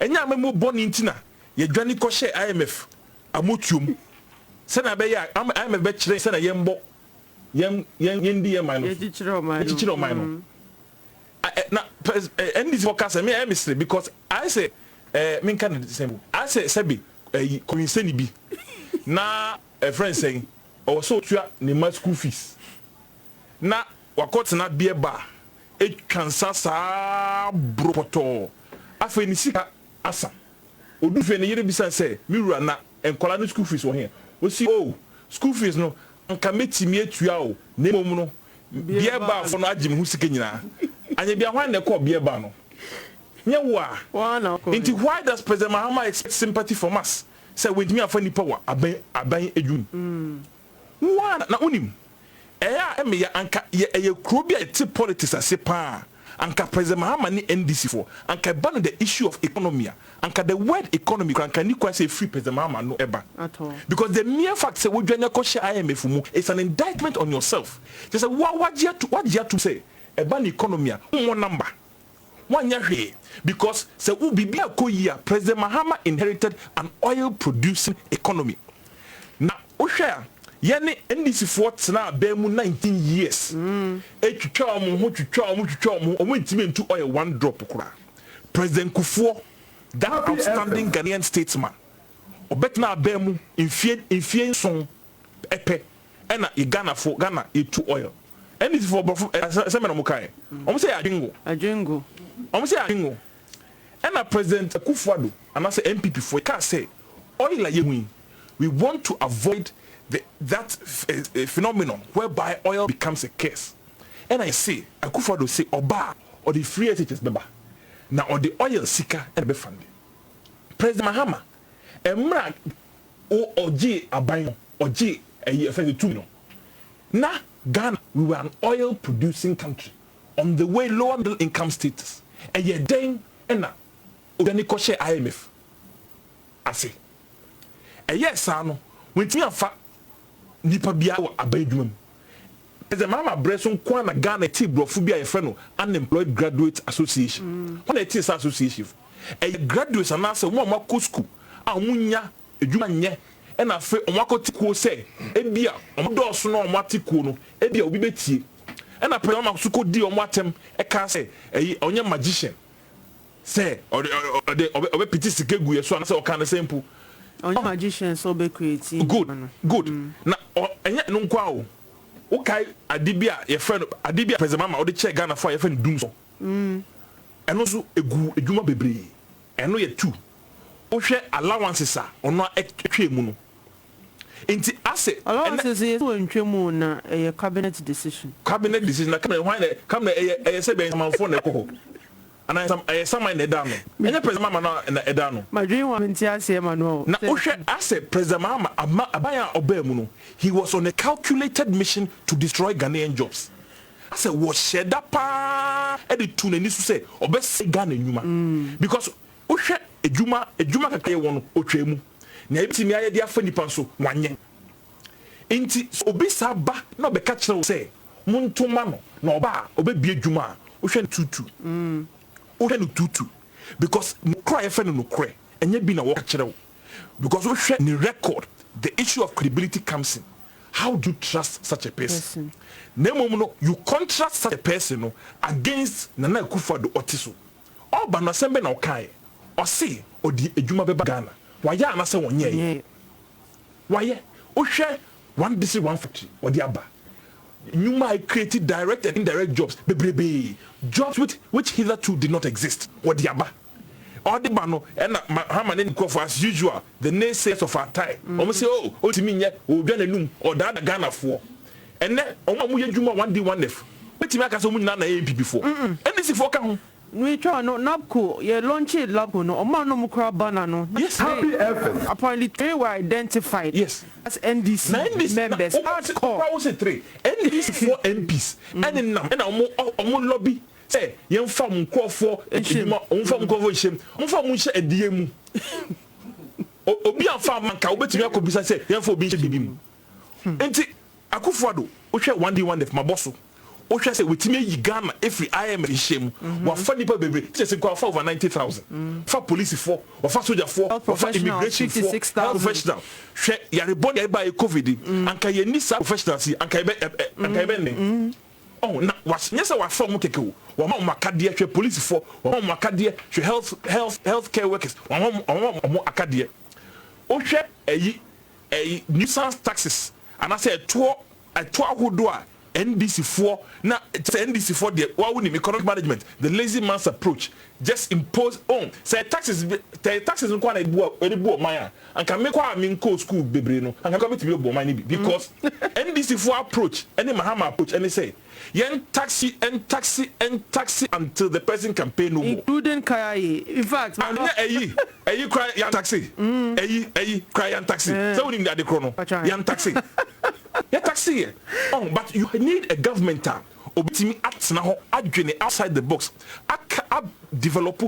enya amemo boni ntina ye dwane ko hye IMF amotuom se na be ya IMF be kire se na yembo yem di yemano ye kire o man na NDC forecast me mystery because I say me kan the same I say sebi kominsani bi na a friend saying also tua ni ma school fees na wakot na bie ba e kansa sa bropoto afa ni sika asa odu fe ne yere bisa say miwura na enkola no school fees wo here o si school fees no anka metimi atua o na mom no bie ba fo no agim hu sika nyina anya bia hwan na ko bie ba no nye wa into why does President Mahama expect sympathy from us say with me afa nipa wa aban ejun wa na unim eme ya anka ye krobia eti politics ase pa anka President Mahama ni NDC for anka ban the issue of economy anka the word economy anka ni kwa say free President Mahama no eba at all because the mere fact say we dwanya ko share IMF mu is an indictment on yourself just say what you to say ban economy one number one year because say we be ko year President Mahama inherited an oil producing economy na o share yani NDC for na be mu 19 years etwitwa mu omo ntime ntu oil one drop kura President Kufuor that outstanding Ghanaian statesman obetna be mu infie son epe na Ghana for Ghana etu oil NDC for se me no mukai omo say ajengo omo say ajengo na President Kufuor and say MPP for can say oil ayehu we want to avoid that phenomenon whereby oil becomes a curse. And I say, Akufo-Addo say, Oba or the free SHS beba. Now or the oil seeker and be funded. President Mahama, Emra Oji Abayo Oji a year 2 Now Ghana, we were an oil producing country on the way lower middle income status. And yet then and now Uganiko share IMF. I say. And yes, Sano, when me afa nipa bia wa abayedwum President Mahama breson kwa na Ghana ti brofu bia ye frɛ no unemployed graduate association when it is association e graduates anase wo ma ko school a munya edwuma nye e na fe o makoti ko se e bia o do so no o matiko no e bia obi betie e na President Mahama so ko di o matem e ka se e onye magician se o de piti sikegu ye so anase o kan simple on magician so be creative good na enya no nkwa o okay adibia ye friend adibia President Mahama o de check Ghana for ye friend dum so eno so egu edwuma bebre eno ye 2 o hwe allowances a ono etwe mu no enti ase allowances ye so ntwemu na ye cabinet decision na come na ye se be manfo na ekoko and some in the dano. Any President Mahama na edano. My dream was in Tia Manuel. Na Oshe ase President Mahama abaya obemuno. He was on a calculated mission to destroy Ghanaian jobs. I said was shed up edi tune ni su say obese Ghana nyuma. Because Oshe ejuma kakaye wono otwemu. Na ebitimi aye dia fa nipa so wanye. Enti obi sa ba na obeka kire say muntuma no na oba obebie ejuma Oshe tutu. Tutu because no cry friend no cry and yet be na work because we share the record the issue of credibility comes in. How do you trust such a person? No, you contrast such a person against Nana Akufo-Addo Otiso. All but na sembe na okai or say or the ejuma beba Ghana. Why ya na say wonye? Why o share one district one factory or the aba. You might create direct and indirect jobs. Jobs which hitherto did not exist. What the aba? All the bano and Hamani for as usual. The naysayers of our time. Almost say, oh, to me, yeah, oh, Ghana or that Ghana for. And then, Omamuya Juma 1D 1F. But you make us nana AP before. And this is for come. We try no Nabco, you launch it Labco, no Omano Mukra Banano. Yes, Happy FM. Apparently, 3 were identified. Yes, as NDC members. I was 3 NDC 4 MPs. And in Omo lobby. Say, young farm call for a farm conversion. On farm share a DM. Obia farm man can bet you could be say, young for being. And Akufo-Addo, which 1D 1F, my boss. o hwe say wetime yi Ghana every IM him wa fa nipa bebre say kwa fa over 90,000 fa police for or fa soldier for or fa immigration for professional hwe yare body e ba covid anka ye ni sa professionals anka e be ne oh na was nyesa wa form keke wo ma makade hwe police for wa ma makade hwe health care workers wa ma akade o hwe eyi nuisance taxes and I say to ahodo a NDC4 na NDC4 the economic management, the lazy man's approach just impose on say taxes nko na ebu maya and can make kwa minko school bebre no and can come to be obo maya because NDC4 approach any Mahama approach and say yen taxi until the person can pay no more, including Kayaye. In fact, ayi cry yan taxi ayi cry yan taxi so we need that the chrono yan taxi yeah taxi oh but you need a government obitimi act na ho adwene outside the box develop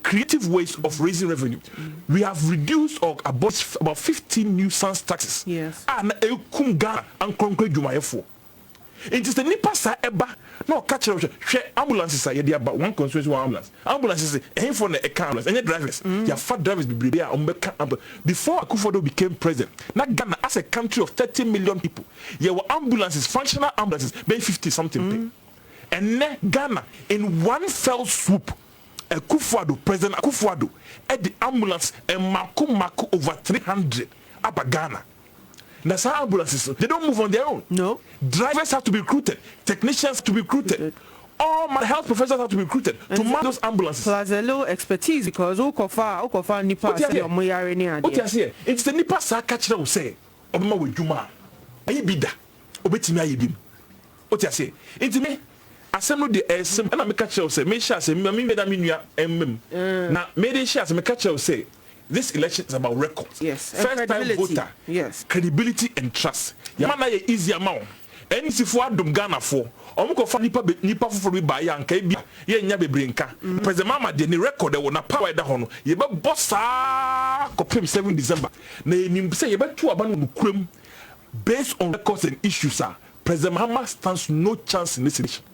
creative ways of raising revenue. We have reduced or abolished about 15 nuisance taxes. Yes. And ekum Ghana and konkre dwumayefo. It is the nipa sa eba no catch ambulances are there about one constituency one ambulance. Ambulances aim for the ambulance and drivers. Your fat drivers be there before Akufo became president. Now Ghana as a country of 30 million people, there were ambulances, functional ambulances, paying 50 something. And then Ghana in one fell swoop, President Akufo at the ambulance and Maku over 300 up Ghana. Now some ambulances, they don't move on their own. No. Drivers have to be recruited, technicians have to be recruited. All my health professors have to be recruited to man those ambulances. Plus a little expertise because Okofa nipa say omoyare ni ade. What you say? It's the nipa sa catch them say obema we dwuma. Ayi bida. Obetimi ayi bim. What you say? It's me asem de esem na me catch them say me sha say me da me nua emmem. Na me dey sha say me catch them say this election is about records. Yes. First time voter. Yes. Credibility and trust. Yamana ye easy amount. Any si for Adum Ghana for. Omuko fa nipa foforo bi ba ya nka bi ye nya bebre nka. President Mama de ni record e wo na power da ho no. Ye be bossa kopem 7 December. Na enim say ye be to aba no kuram based on records and issues. President Mama stands no chance in this election.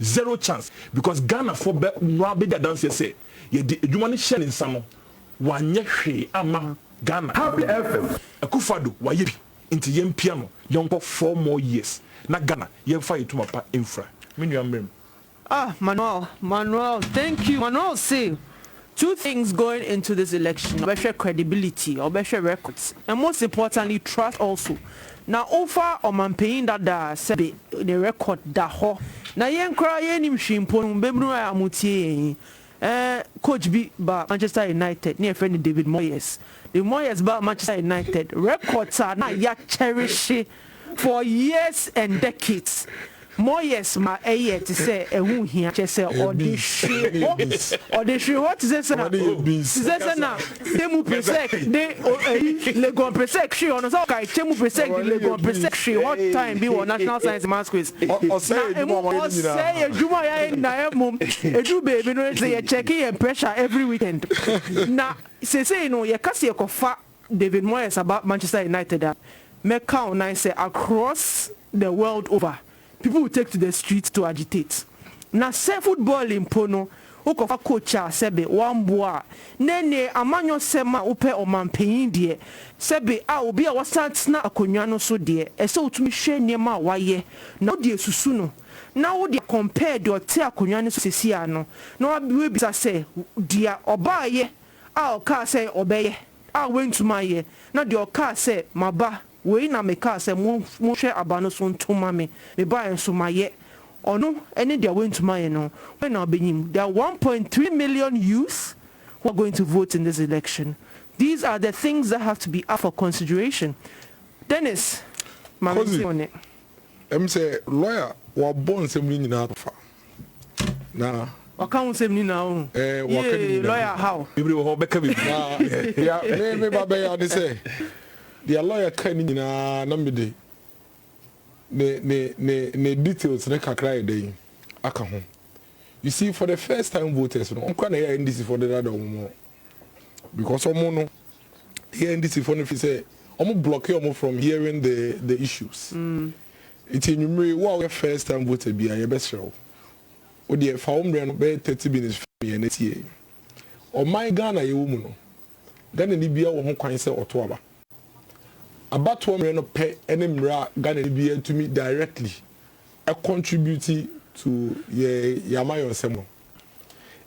Zero chance because Ghana for be no be da dance say ye de edwuma ne hye ne nsam wanye hwe ama Ghana. Happy FM. Akufo waye bi inti yempia no yonko 4 more years na Ghana yemfa yetuma pa infra. Menuamrem. Manuel, thank you. Manuel say 2 things going into this election: better credibility or better records, and most importantly, trust also. Now, offer or campaign that said the record da ho. Na yen kra yen nim hwimpo mbemru amutie. Coach B ba Manchester United near friend David Moyes. The Moyes ba Manchester United records are na ya cherish for years and decades. Moyes ma to say who here just say or the what is this na demu presek de legon presek she on so kai chemu presek legon presek she what time be on national science mass quiz o say ejuma ya na emum edu baby no say checking your pressure every weekend na say no ye kase ekofa David Moyes about Manchester United me count na say across the world over people will take to the streets to agitate. Now, say football in Pono, Okofa coach sebe wambua. Nene amanyo sema upe o mampeyin die. Sebe obi a wasat na akonyano so die. Ese utumi share niema waye. Na die susuno. Na odi compare de ote akonyano so sesi ano. Na we bisa say dia obaye a oka say obeye. A wentuma ye. Na de oka say maba we na me ka say mo hwe abano so ntoma me ba enso maye ono ene dia we ntoma ye no when na benyim there are 1.3 million youths who are going to vote in this election. These are the things that have to be up for consideration. Dennis Mamisi say lawyer wa born semni nyina fa na waka semni na o lawyer how bibri wo beka bi ya me baba ya de say the lawyer can na namide ne details ne kakra dey aka ho. You see, for the first time voters no onka na ya NDC for the other one because omo no here NDC for no say omo block omo from hearing the issues It's in your first time vote be a best show. O the found no be 30 minutes for me next year. O my Ghana ye woman. Ghana ni bia wo ho kwan se oto aba. Abato me no pe enimra Ghana ni bia to me directly. A contribute to ye yamayo semo.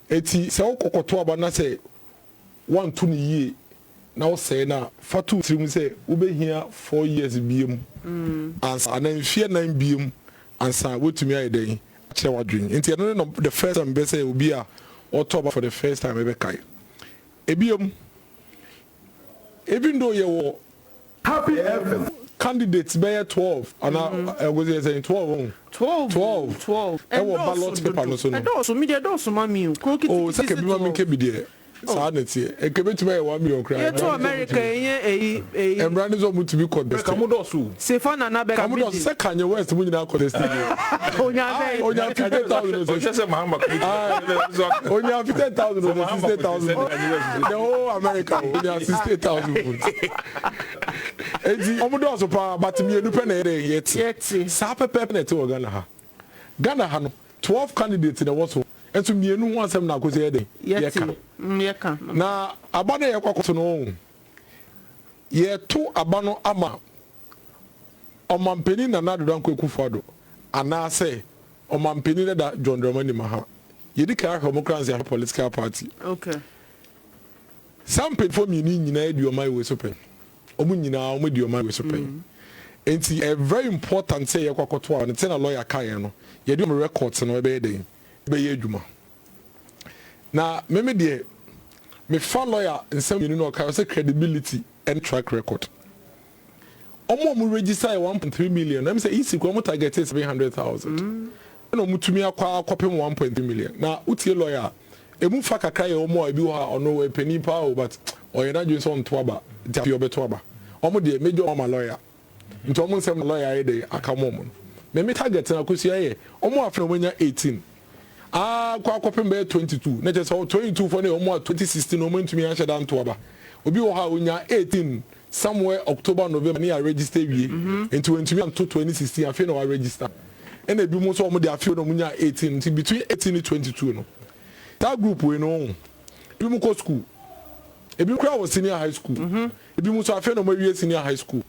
Eti se okokoto aba na se 1 2 ye now say na fatu trim say ube here 4 years biem answer and fear 9 biem answer what to me I dey che wadwin nti no the first time be say obi a October for the first time ebe kai ebiem even though you were Happy FM candidates be 12 and I was saying 12 e wo ballot paper no so no so media do so mami oh say ke bi mami ke bi there sanity e ke betu be 1 million cry to America embrani zo mutu bi contest kamudo so Sefana na be kamudo se Kanye West mu nyina contest onya 50,000 so say mahamba onya 50,000 so 60,000 the whole America onya 60,000 votes edi omudo so pa but me enu pe na yeti sa pepe na te Ghana ha no 12 candidates na wo so enso mienu ho asem na akosi yeka na abana ye kwakoto no ye to abano ama omampeni na nadodo Akufo ana say omampeni da John Dramani maha ye di ka democracy and political party okay sample for me ni nyina eduoma we so pen omu nyina omu eduoma we so pen enti very important say ye kwakoto an ten na lawyer kan no ye di records no be dey be ye adwuma na meme de me fa lawyer nsem you know ka say credibility and track record omo register 1.3 million na me say easy ko mo target 700,000 na mo tumi akwa akopem 1.3 million na utie lawyer emu fa kakra ye omo abi ha ono we pani pa o but oyena dwen so nto aba nti obeto aba omo de mejo omo lawyer nti omo nsem lawyer ye de akamo mo me target na kosi ye omo afra omonya 18 kwa akopem be 22 na just 22 for na omo 2016 omo ntumi a sheda nto aba obi wo ha onya 18 somewhere October November na register wie into ntumi anto 2016 afi na wa register and ebi mo so omo de afi na omunya 18 nti between 18 and 22 no that group we no ebi mo go school ebi kura was senior high school ebi mo so afi na omo wie senior high school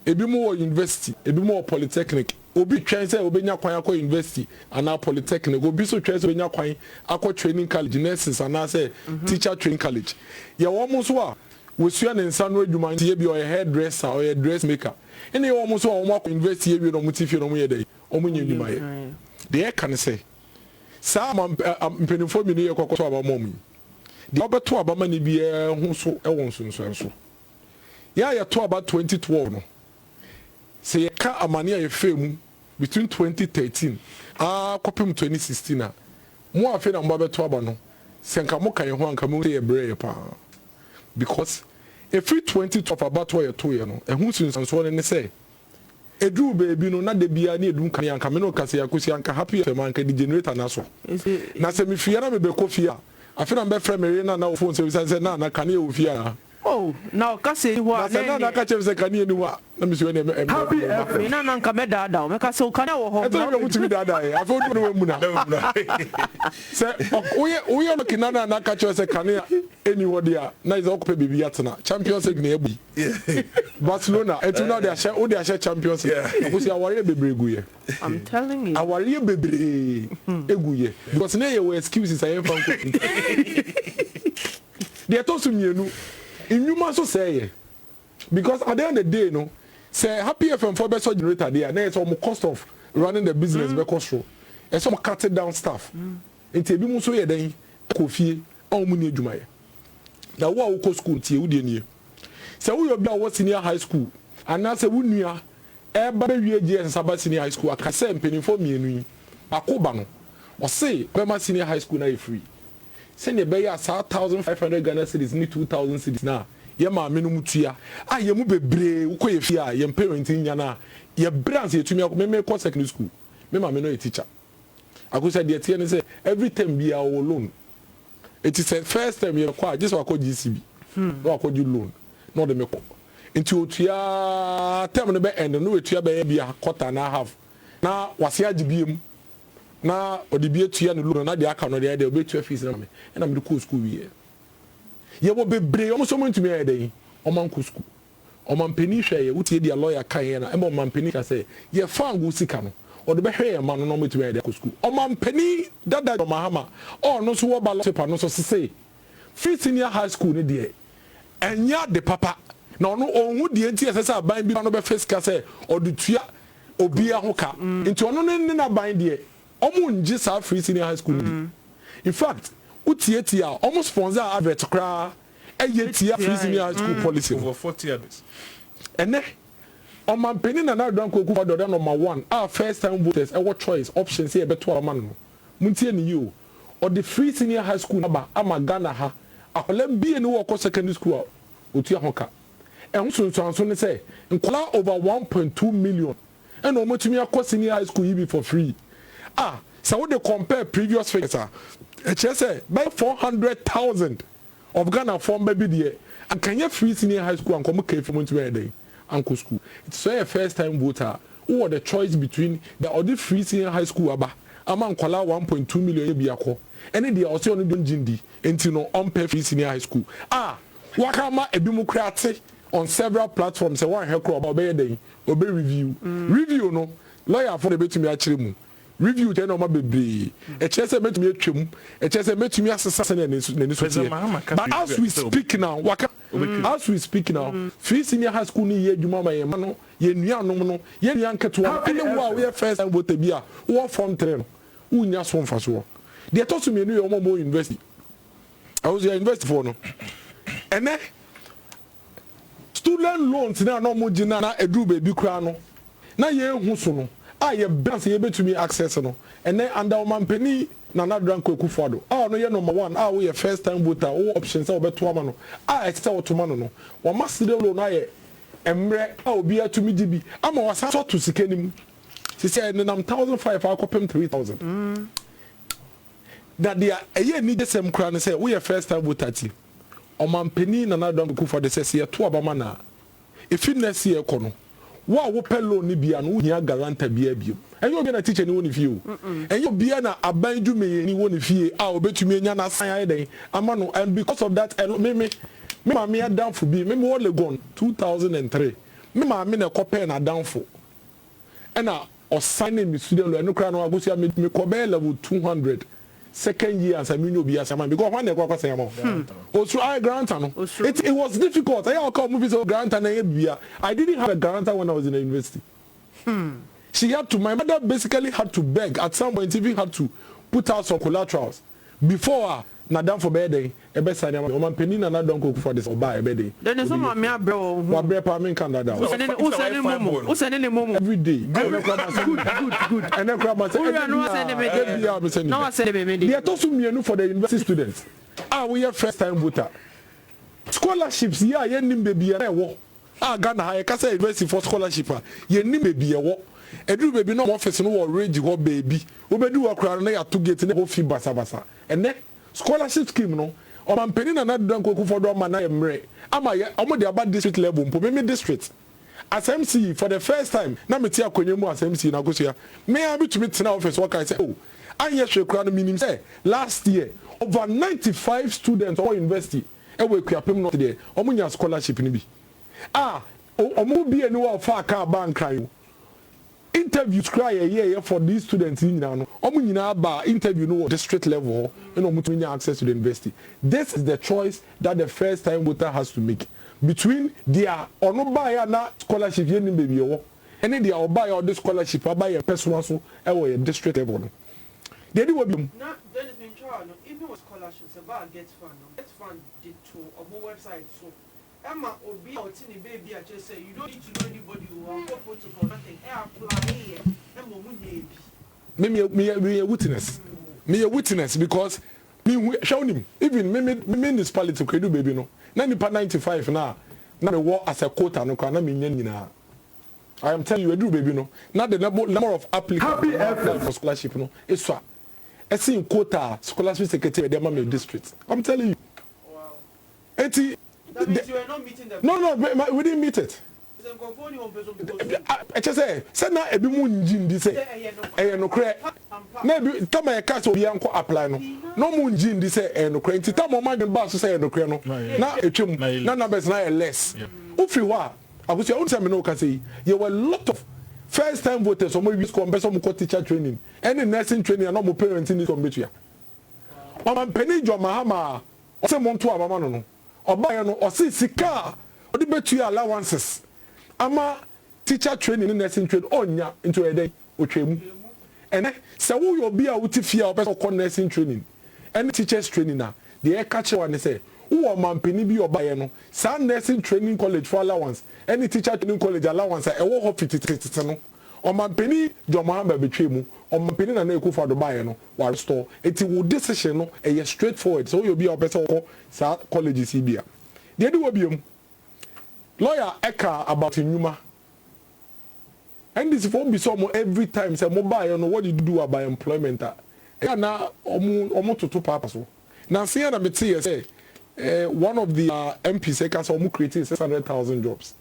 ebi mo university ebi mo polytechnic obi twen say obenya kwan akọ university ana polytechnic obi so twen say obenya kwan akọ training college nurses ana say teacher training college ye wo mo so a wosua ne nsa no adwuma nti ye bi o hairdresser or dressmaker ene wo mo so o mo akọ university ye bi no mo tifie no mo ye dey o mo nya adwuma ye de e kan say sa mpenifo mi ne ye kokko aba mom de obeto aba ma ne bi ho so e won so so ya ye to aba 2012 no say ye ka amane ye femu between 2013 kopim 2016 a mo afi na mba beto aba no senka mo kan ye ho anka mo ye brɛ ye pa because every 2012 about where to ye no ehun sunsanso ne say edu baby no na de bia na edum kan anka me no kase yakosi anka happy FM anka di generator na so na se me fia na me be kofia afi na be frame re na phone say na kan ye ofia oh now kase ho na se na ka che se kan ye ni wa na me so ne Happy FM na anka me dada o me kase o kan wo ho e to me mutumi dada e afi odu no mu na se oye no kinana na ka che se kan ye any word ya na is okupe bibi atena Champions League na ebu Barcelona etu na they share Champions League because aware bebregu ye I'm telling you aware bebre egu ye because na ye we excuses I am from they to so mienu inuma so say because at the end of the day no say Happy FM for better generator there na it's almost cost of running the business be cost ro e some cut down staff enti ebi mu so ye den kofie on mu ni adwuma ye na wo ko school tie wo de nie se wo yo bia wo senior high school ana se wo nua e ba wie GS Saba senior high school aka se mpenifo mienu yi akoba no o se be ma senior high school na e free se ne be ya 1500 Ghana cedis ni 2000 cedis na ye ma me no mutua a ye mu bebre wo ko ye fia ye parenting nya na ye brands ye tumi akọ me ko secondary school me ma me no a teacher Akosua de tie ne say every time bia wo loan. It is the first time you acquire just what GCB. No, I call you loan. No, the make into 2 term the end, no, 2 be a quarter and a half. na wase agibiem na odibie tua ne loan na de aka no de obetua fees na me na me de ko school wie ye wo bebre o so mo ntumi ya dey o man ko school o man peni hwe ye wutie dia lawyer kan ye na e mo man peni ka say ye fangu sika no o de be hwe ye man no mo ntumi ya dey ko school o man peni dada o mahama o no so wo ba paper no so say free senior high school ni de enya de papa na ono onhu de enti ese say ban bi no be face ka say o de tua obi ahoka nti ono ne na ban de omo nji sa free senior high school ni in fact utieti almost sponsor advert kra eyetia free senior high school policy over 40 years ene o man peni na na don koku for the number 1 our first time voters e what choice options here beto ama no muntie ni yo or the free senior high school aba ama Ghana ha akolem bi eni wo ko secondary school otua hoka ehun so ne say nkola over 1.2 million and o motumi akọ senior high school yibi for free so we compare previous figures say by 400,000 of Ghana form baby there and can you free senior high school and come okay from where they uncle school it's so a first time voter who are the choice between the other free senior high school aba ama nkwala 1.2 million bi akọ any dey also on don jindi enti no on pay free senior high school wakama ebimokrate on several platforms say one hekro about be dey obe review no lawyer for the betumi akire mu review ten o ma bebre e chese metumi atwam e chese metumi asesa na ni so but as we speak now as we speak now free senior high school ni ye adwuma ma ye ma no ye nuanom no ye nua nketewa ene wo a we first time vote bi a wo form 3 no unya so mfaso de to so menu ye o mo university I was university for no ene student loans na no mo gina na edu ba bi kura no na ye hu so no ye balance ye betumi access no and then under man penny na na dran kwaku fodo no ye number 1 we first time voter o options o beto ama no ekita otoma no wa maside lo na ye emre obi atumi dibi ama wasa so to sikanim se say nam 1500 akopem 3000 that they ye ni desem kra no say we first time voter ti o man penny na na dran kwaku fodo say ye to abama na e fitness ye kono wa wo pelo ni bia no hia garanta bia bio enyo bia na teacher ni woni fie o enyo bia na aban du me ni woni fie obetumi nya na san ayi den ama no and because of that me ma me down for bi me wo legon 2003 me ma me na kopel na down for na o sign me student lo enukra no agosia me kopel level 200 second year as a mini obi asama because when they go kwasa yamo osu I grantor no it was difficult I come movies of grantor na bia I didn't have a grantor when I was in the university she had to my mother basically had to beg at some point even had to put out some collaterals before na down for bed e be sani o man penin na don go for this oba e be dey then so ma me abro wa bre pa me kan dada o send ni momo every day good and then grandma say no I send me they to so mienu for the university students we are first time voter scholarships ye nim baby e wo Ghana ha ka say university for scholarship ye nim baby e wo eduru baby no office no wo range go baby obedu wa kra na ya to gate na ho fi basa and then scholarship scheme no o man penina na dan koku for do man na emre ama ye omo de about district level mpo me district as MC for the first time na me ti akonye mu as MC na Akosua me a bitumi tena office work I say anye hwekura no minim say last year over 95 students or university e we kuapem no there omo nya scholarship ni bi omo bi eni wa fa ka bank kan interviews cry a for these students in now ba interview no district level and access to the university. This is the choice that the first time voter has to make between their or no buy na scholarship yen baby or any their or buy or the scholarship or buy a personal so a district level. They do what even with scholarships about get fund did to our website so Emma Obi or Tini baby, I just say you don't need to know anybody who will go protocol nothing. Apply here. Me a witness. Me a witness because me show him even me municipality could do baby no. Na nipa 95 now. Na me work as a quota no kana me nyina. I am telling you a do baby no. Now the number of applicants for scholarship no. It's so. I see in quota scholarship secretary de my district. I'm telling you. Wow. That means you are not meeting them. No, we didn't meet it. just say na ebi mu njin di say no kre na ebi tama e ka so bia nko apply no mu njin di say no kre nti tama ma den ba so say no kre no na etwem na numbers na less ufri wa abusi o say me no ka say you were a lot of first time voters so mo use compare mo teacher training any nursing training and no mo parents in this committee mama penny jo mahama o say mo nto abama no oba ye no o say sika o de betu allowances ama teacher training and nursing training onya into a day otwemu ene se wo yo bia wo ti fia o person call nursing training and teachers training na the catch one say wo mampeni bi oba ye no sa nursing training college for allowance any teacher training college allowance e wo ho fititititi no o mampeni jo mahamba betwemu o mampeni na ekufa do ba ye no wa restore eti wo decision no e straightforward so wo yo bia o person call sa colleges bia de de wo biom lawyer eka about Nyuma. And this phone be some every time say mobile no what you do about employment. Na omo to papa so. Na say na me say one of the MPs say cause omo creating 600,000 jobs.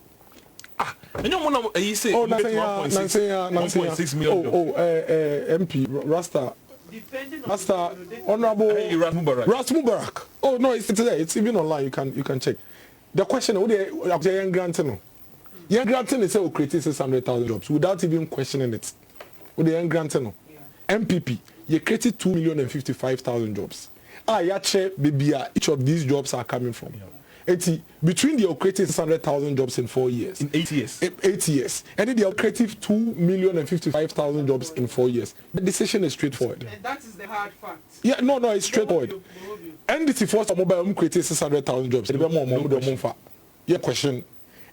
Ah, and you want to say 1.6 million. MP Rasta Honorable Ras Mubarak. Oh no, it's there. It's even online. You can check. The question would young granting. Young granting is say creating 600,000 jobs without even questioning it. With the young granting. MPP, you created 2,055,000 jobs. Baby, each of these jobs are coming from. Between the creating 600,000 jobs in 4 years. In 8 years. 8 years. And then they are creating 2,055,000 jobs in 4 years. The decision is straightforward. And that is the hard fact. Yeah, no, it's straightforward. NDT force mobile created 600,000 jobs. Yeah, question.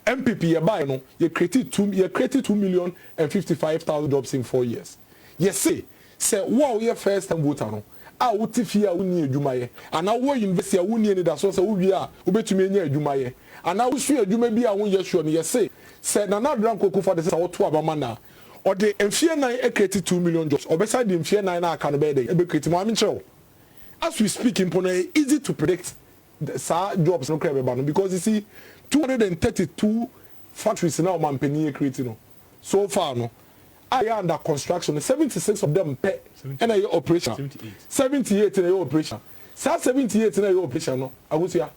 MPP you buy no, you created 2,055,000 jobs in 4 years. Yes, say wow, your first time voter no. What if you win adwuma and now wo university a win any that so say wo wi a wo betumi anya adwuma ye and now wo su adwuma bi a wo ye sure no yes say na na dran koku for the say wo to abama na or the mfie nan e create 2 million jobs obesa the mfie nan na aka no be dey e be create mo am nchew as we speak in Pone easy to predict the jobs no crebe ba no because you see 232 factories now man penny creating no so far no I are under construction 76 of them pay and a operation 78 in a operation 78 in a operation no agusia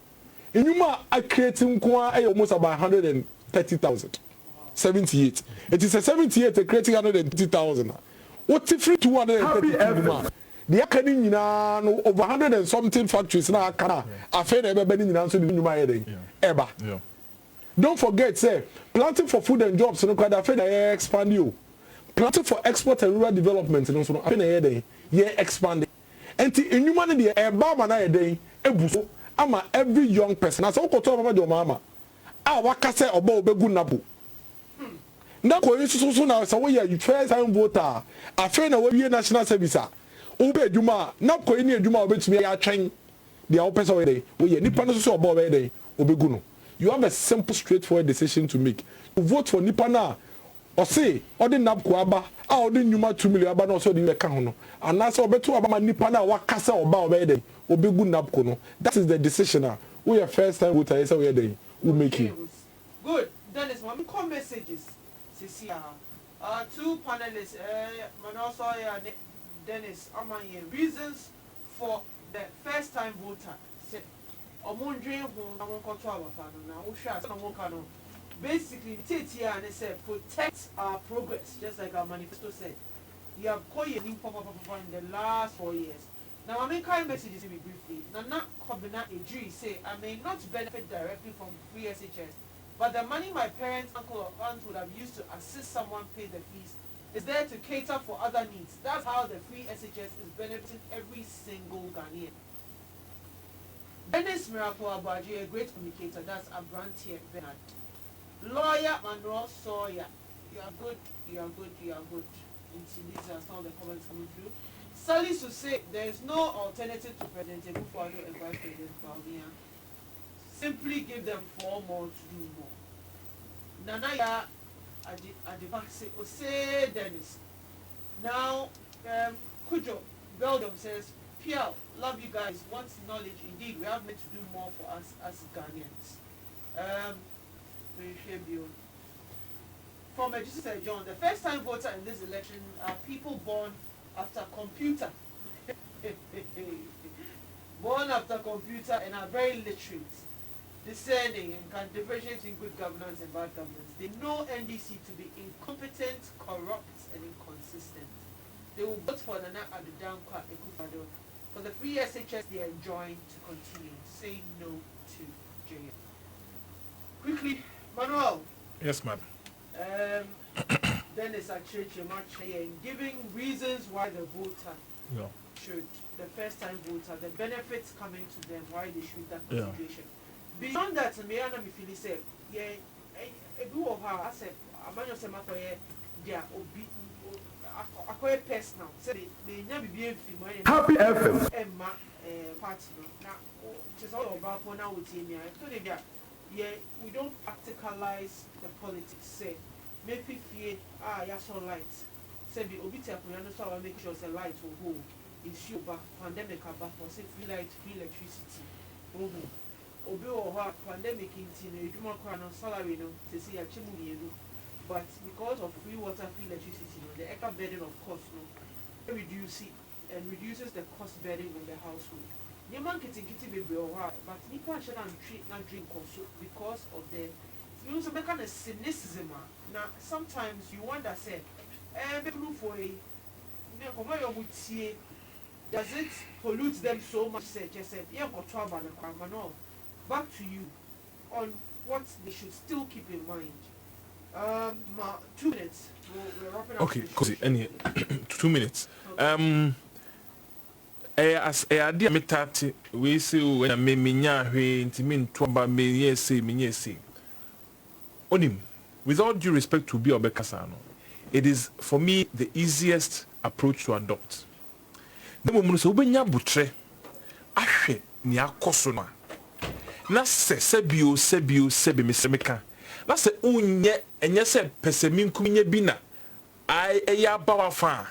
enuma I creating almost about 130,000 78 it is a 78 creating 130,000 what if 230 the academy no over 100 and something factories na akana afa na ebe bani nyina so di nyuma yeden eba don't forget say planting for food and jobs no kwada afa na expand you planting for export and rural development no so no afa na yeden ye expand enti enyuma ne de eba ma na yeden ebuso ama every young person as okoto mama de mama a waka say oba obegu nabo na ko yisu so na say we ya first time voter afa na we national service ube adwuma na ko ni adwuma obetumi ya atwen dia opesa we dey we ye nipa no so oba we dey obegu no you have a simple straightforward decision to make to vote for nipa na o say odi napko aba a odi nyuma 2 million aba na so di meka ho no anasa obeto aba ma nipa na wakasa oba we dey obegu napko no that is the decision we are first time voter say we dey we make it good. Dennis, when we call messages CCR two panelists Manuel Sawyerr Dennis Amanye, reasons for the first time voter. Say, basically, TTR and say protect our progress, just like our manifesto said. You have called your new pop in the last 4 years. Now, I mean, kind messages to me briefly. Now, not combinate a G say I may not benefit directly from free SHS, but the money my parents, uncle, or aunt would have used to assist someone pay the fees is there to cater for other needs. That's how the free SHS is benefiting every single Ghanaian. Dennis Miracle Aboagye, a great communicator, that's Abrantier Bernard. Lawyer Manuel Sawyerr, you are good. These are some of the comments coming through. Sally to say there is no alternative to President Ekufuado and Vice President Bawumia. Simply give them 4 more to do more. Nanaya Adivasi Ose Dennis. Now, Kujo Beldom says, Piel, love you guys, want knowledge. Indeed, we have meant to do more for us as Ghanaians. from Sir John, the first time voter in this election are people born after computer. Born after computer and are very literate, discerning, and can differentiate between good governance and bad governance. They know NDC to be incompetent, corrupt, and inconsistent. They will vote for Nana Adudankwa Akufo-Addo for the free SHS they are enjoying to continue. Say no to JM. Quickly, Manuel. Yes, ma'am. Dennis actually giving reasons why the voter should, the first time voter, the benefits coming to them, why they should that consideration. Beyond that, me and me feel say, a group of her, I said, Manuel Sawyerr Akoye personal. Say me nyabi bi enfimo. Happy FM. Emma party no. Na just all about for now with me. To dey bia, we don't practicalize the politics. Say me fifie ya so light. Say be obi tia konya no so make sure say light will hold. Issue ba pandemic aba for say free light, free electricity. Obi o ha pandemic inti no eduma kwa no salary no say ya chimu yenu. But because of free water, free electricity, the extra burden of cost, reduces the cost burden on the household. The man kitty baby or but Nipa should not drink also because of the kind of cynicism. Now sometimes you wonder, say, for does it pollute them so much? Say, just say, no. Back to you on what they should still keep in mind. 2 minutes. We're wrapping up. Okay, Kosi, any 2 minutes. As a idea metati, we say when I me minya hwe intimin twaba me yesi minyesi. Onim, with all due respect to be obekasano, it is for me the easiest approach to adopt. The moment so ubenya butre, ahwe ni akoso na sebio sebe mesemeka. Na se unye enye se pesemi nkuminye bi na ya bawa fa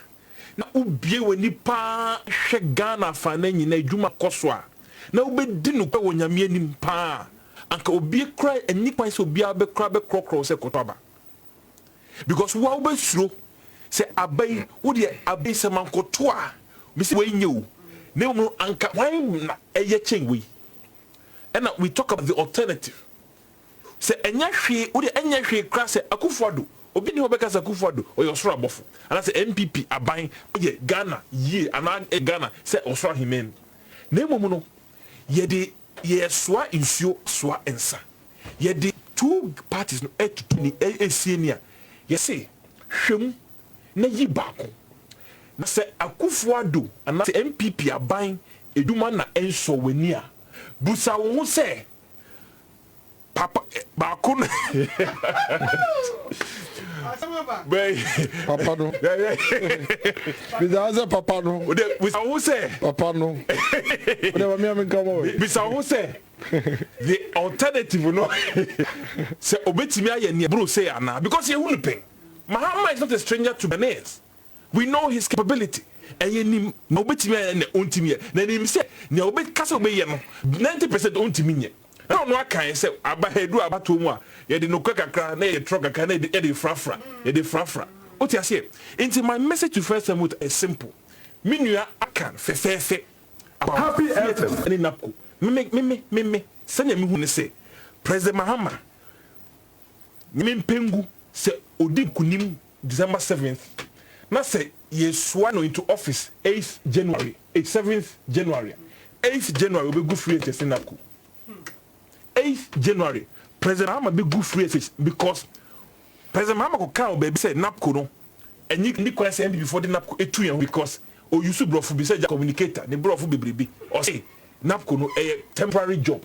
na ubie wani pa hwe Ghana fa na nyina adwuma koso a na ubedi no kwa wonyame anim pa anka obie kra enyi kwan se obia be kra be krokro se kotoba because wa obesuro se abai wo de abai se mankoto a mi se wenye o na mu anka wan na eye chenwe and we talk about the alternative. Se enya hwe wo de enya hwe kra se Akufo-Addo obi ni obeka se Akufo-Addo o yo soro abofo ana se MPP aban oye Ghana ye ana Ghana se osoro himen na emom no ye soa insuo soa ensa ye de two parties no etutu ni esienia ye se hwem na yi baako na se Akufo-Addo ana se MPP aban eduma na enso wani a busa wo se Papa bakun Papa no. Bizaza papa no. With who say papa no. Whatever me am come away. Bisa who say the alternative no. Say obetimi aye ne bro say ana because he wouldn't pay. Mahama is not a stranger to Ghanaians. We know his capability. And you no obetimi aye ne ontimi. Na nim say ne obekasa obeye no 90% ontimi. I don't know what kind say abahedu abatomu a ye de no kakra na ye tro kakra na ye de frafra ye de frafra what you say into my message to first time is simple minua akan fefefe Happy FM ani napko me sanya me hu ne say President Mahama nyime mpengu se odi kunim December 7th na say ye swano into office 8th January 7th January 8th January we go free at Napko 8th January, President Mahama be good free because President Mahama ko kan baby say Napco no and you can say before the Napco etu because o you so brofu be say communicator the brofu bebrebe or say Napco no a temporary job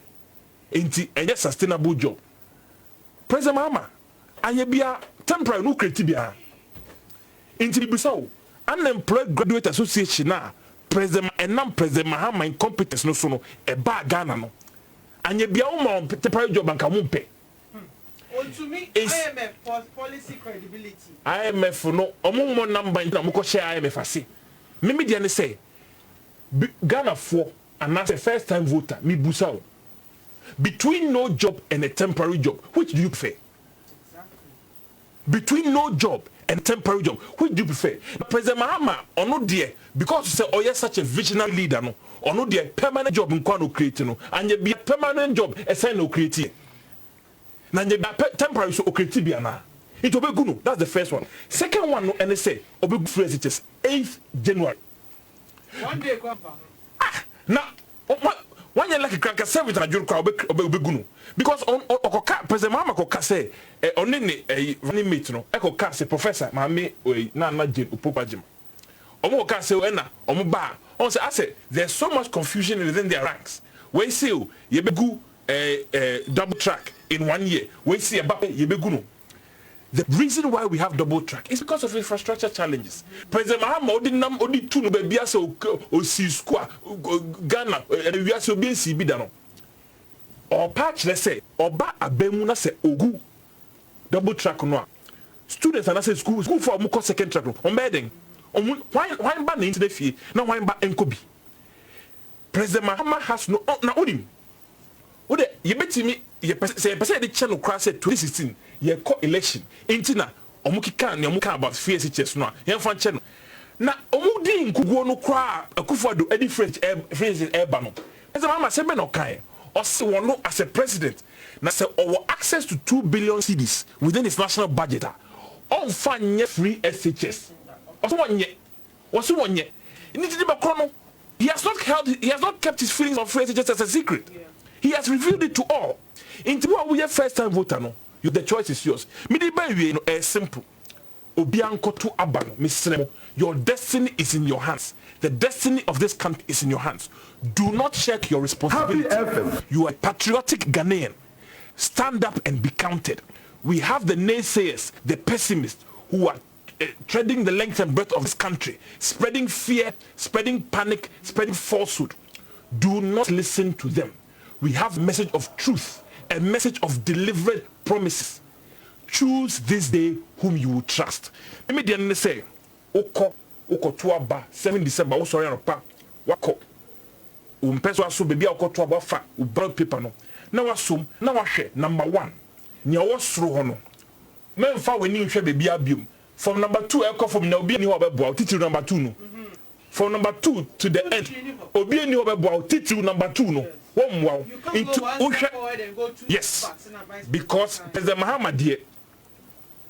enti a sustainable job. President Mahama anya bia temporary no create bia enti bisa o unemployed graduate association na President Mahama incompetence no so no e ba Ghana no and you be on temporary job and come pay. To me, IMF for policy credibility. IMF no, more number in the share IMF. I see. Maybe they say Ghana for and as a first time voter, me busao. Between no job and a temporary job, which do you prefer? Exactly. between no job and temporary job. Which do you prefer? President Mahama, or no dear, because you say, oh, you're such a visionary leader, no, or no dear, permanent job in Kwano creating, no, and you be a permanent job, a sign no creating. Now, you be temporary, so creative, na. It will be good, no. That's the first one. Second one, no, and they say, Obi Free teachers, 8th January. One day, Grandpa. Now, one year like a cracker service and a crowd begunu because on President Mahama say on any running mate no echo say professor mame na jim upopa jim omo ka say na omo ba on say I say there's so much confusion within their ranks we say ye begu double track in 1 year we see about ye begu no. The reason why we have double track is because of infrastructure challenges. President Mahama odi two no baby as o si square Ghana we as obi si bi da no. Or patch let's say oba abemu na say ogu double track no. Students and say school for mo second track no. On bedding. Why ba na into the fie na why ba enkobi. President Mahama has no na odim. Ode ye betimi ye say the channel crash 2016 ye call election intina omukika ne omuka about fear chess no ye fan channel na omudi nkuguo no kra akufado edi French airba no as mama say me no kai o se wono as a president na say our access to 2 billion cedis within his national budget on fan free SHS o so wonye ni didi be krono he has not kept his feelings of free SHS as a secret. He has revealed it to all. Into what we are first time voter no. The choice is yours. Midi by we no simple. Obianko to abano. Mr. Your destiny is in your hands. The destiny of this country is in your hands. Do not shirk your responsibility. You are a patriotic Ghanaian. Stand up and be counted. We have the naysayers, the pessimists who are treading the length and breadth of this country, spreading fear, spreading panic, spreading falsehood. Do not listen to them. We have a message of truth, a message of delivered promises. Choose this day whom you will trust. Let me then say, Oko tuaba 7 December. O sorry pa wako. Umpeso aso baby oko tuaba fa u brown paper no. Na wasum na wahwe number 1. Nya wosoro ho no. Memfa weni hwe baby abium. From number 2 eko from na obi ni ho obeboa titiri number 2 no. From number 2 to the end. Obi ni ho obeboa titiri number 2 no. Wow. Into yes, because President Mahama dear,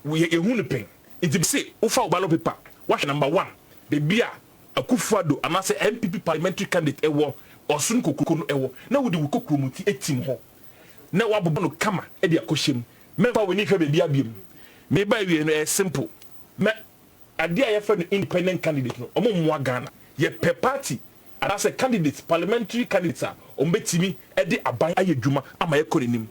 we a huniping. It say Ufa Ubalo paper. Watch number 1. The beer Akufado and I say MPP parliamentary candidate ewo or soon kukuno ewo. Now we do kukumuti 18 ho. Now wabubono kama edi akoshim. Member we need to be abim. Maybe we are simple. Me adia ya friend independent candidate no. Omo mwa Ghana. Ye per party. And as a candidate, parliamentary candidates are ombetimi edi aban ayedwuma amaye korenim.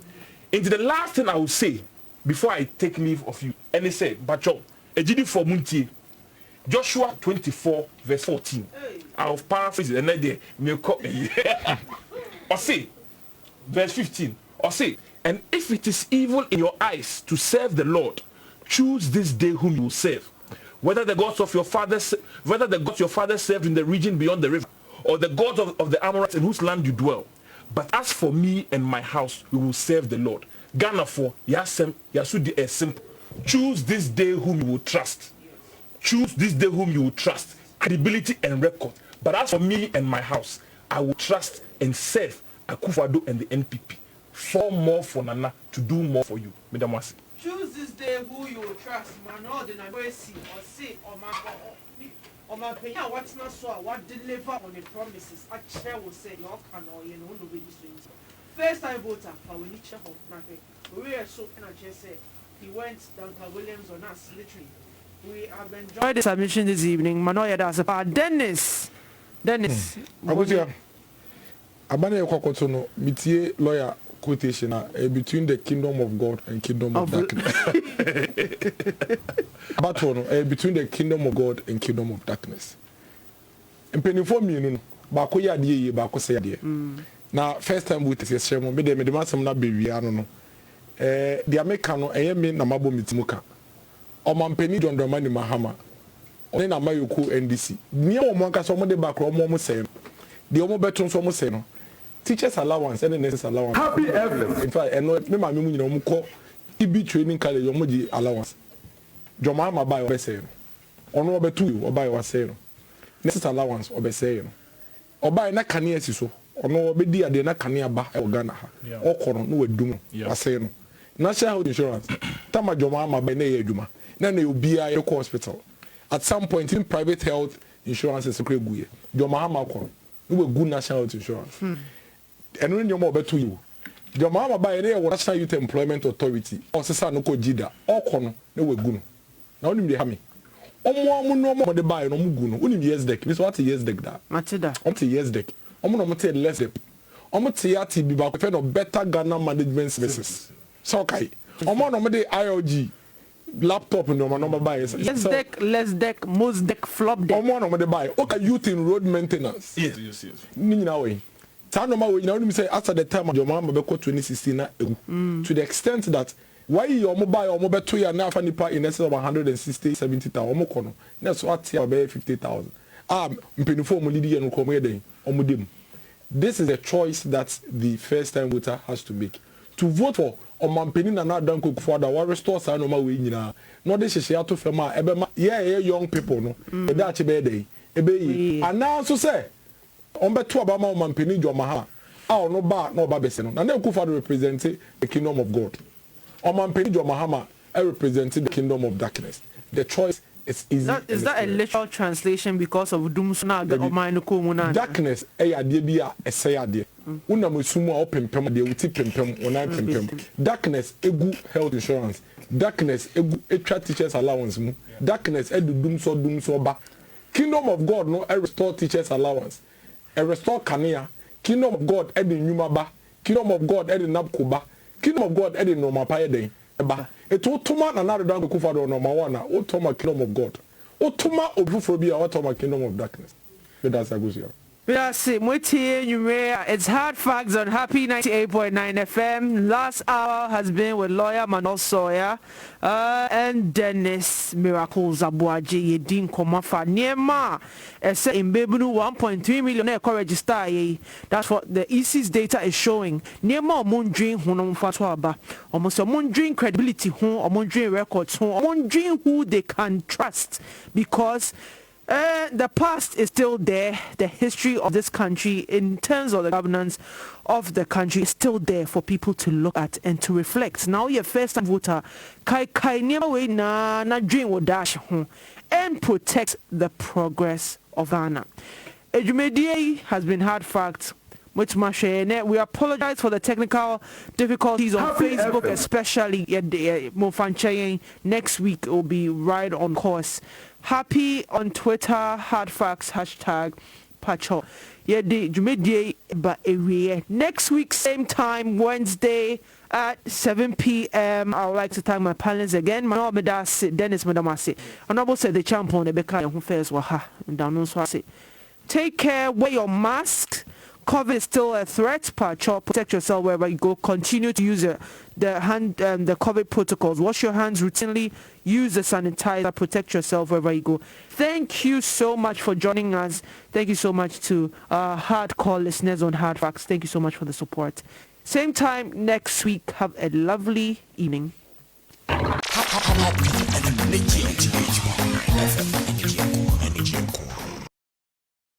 Into the last thing I will say before I take leave of you, and they say, Bacho, ejidi for muntie, Joshua 24 verse 14. I'll paraphrase it and then me call or say verse 15. Or say, and if it is evil in your eyes to serve the Lord, choose this day whom you will serve. Whether the gods your father served in the region beyond the river, or the gods of the Amorites in whose land you dwell. But as for me and my house, we will serve the Lord. Ghana for Yasudi simple. Choose this day whom you will trust. Choose this day whom you will trust. Credibility and record. But as for me and my house, I will trust and serve Akufo-Addo and the NPP. 4 more for Nana to do more for you. Madam Wasi. Choose this day who you will trust. Manuel Sawyerr or my opinion, what's not so, what deliver on the promises. A chair will say, your canoe, you know, nobody swings. First time voter, but we need to hold nothing. We are so, and I just said, he went down to Williams on us, literally. We have enjoyed the submission this evening. Manoya does about Dennis. Aboagye. Abane Kwakotono, mitie lawyer quotation between the kingdom of God and kingdom of darkness. Between the kingdom of God and kingdom of darkness. And penny for me, no, Bako Yadi, Bako say, now, first time with this, Sherman, me demand some not baby, I don't know. The American, I am in Namabo Mitimuka. Or Mampeni John Dramani Mahama. Or in Amayuku NDC. Near Monka, some of the back room almost saying. The Omo Beton almost saying. Teachers allowance and nurses allowance. Happy FM. In fact, and no, me, my mumu, you know, call EB training college, Omoji allowance. Joma ma buy obese no ono obetu you obuy wase no next allowance obese no obuy na kane asiso ono obedi ade na kane aba e Ghana ha okoro no wadum wase no national health insurance tama Joma ma buy na ye adwuma na obiya ye hospital at some point in private health insurance is kre guye Joma ma okoro no we good national health insurance eno nyoma obetu you Joma ma buy na National Youth Employment Authority osesa no ko jida okono na we gu no na onim de ha me omo no mo de buy no mo gu no onim yes deck this what yes deck da matida omo yes deck omo no mo te less deck omo te ya ti bi ba ko fe no better Ghana management services so kai omo no mo de ILG laptop no mo buy yes deck less deck most deck flop deck omo no mo de buy okay youth in road maintenance yes ni nyina we Tanoma we now say after the time Joma ma be 2016 na to the extent that why your mobile or mobile 2 year na fa nipa in excess of 160-70,000 omo kono na so atia be 50,000 mpenifo mo lidi no komo yeden omo dem. This is a choice that the first time voter has to make to vote for omampeni na na dan kokufo da wa restore sa no ma we nyina no de hyehye ato fam a ebe ma young people no e da ache be dey ebe yi ana so say Ombetu abama omampeni Joma ha no ba no ba bese no na Akufo represent the kingdom of God. Omampeni Joma ha represent the kingdom of darkness. The choice is easy. Is that a literal translation because of dumsuna omanu ko mu na darkness ade bia ese ade una musumu a opempem de wuti pempem ona pempem darkness egu health insurance darkness egu etwa teachers allowance mu darkness edu dumso ba kingdom of God no restore teachers allowance a restore Kania, kingdom of God edi nyuma ba, kingdom of God edi napkuba, kingdom of God edi no mapaye den ba. Eto utuma na nare dan Akufo do no mawana, utoma kingdom of God. Utuma obufrobi a utoma kingdom of darkness. That's Akosua. It's Hard Facts on Happy 98.9 FM. Last hour has been with lawyer Manuel Sawyerr and Dennis Miracles Aboagye Yedin Komafa Niema. In Bebunu 1.3 million register. That's what the EC's data is showing. Niema omundrin hunom fatwa almost omundrin credibility omundrin records omundrin who they can trust because the past is still there. The history of this country in terms of the governance of the country is still there for people to look at and to reflect. Now you're first time voter, kai never way na dream will dash and protect the progress of Ghana. Ejumedie has been Hard Fact. We apologize for the technical difficulties on Facebook, especially next week it will be right on course. Happy on Twitter, Hard Facts, #Pacho. Next week, same time, Wednesday at 7 p.m. I would like to thank my panelists again. Manuel Dennis Madamasi. Honorable said the champion, the Beka, who fares waha. Take care, wear your mask. COVID is still a threat. Protect yourself wherever you go. Continue to use the COVID protocols. Wash your hands routinely. Use the sanitizer. Protect yourself wherever you go. Thank you so much for joining us. Thank you so much to hardcore listeners on Hard Facts. Thank you so much for the support. Same time next week. Have a lovely evening.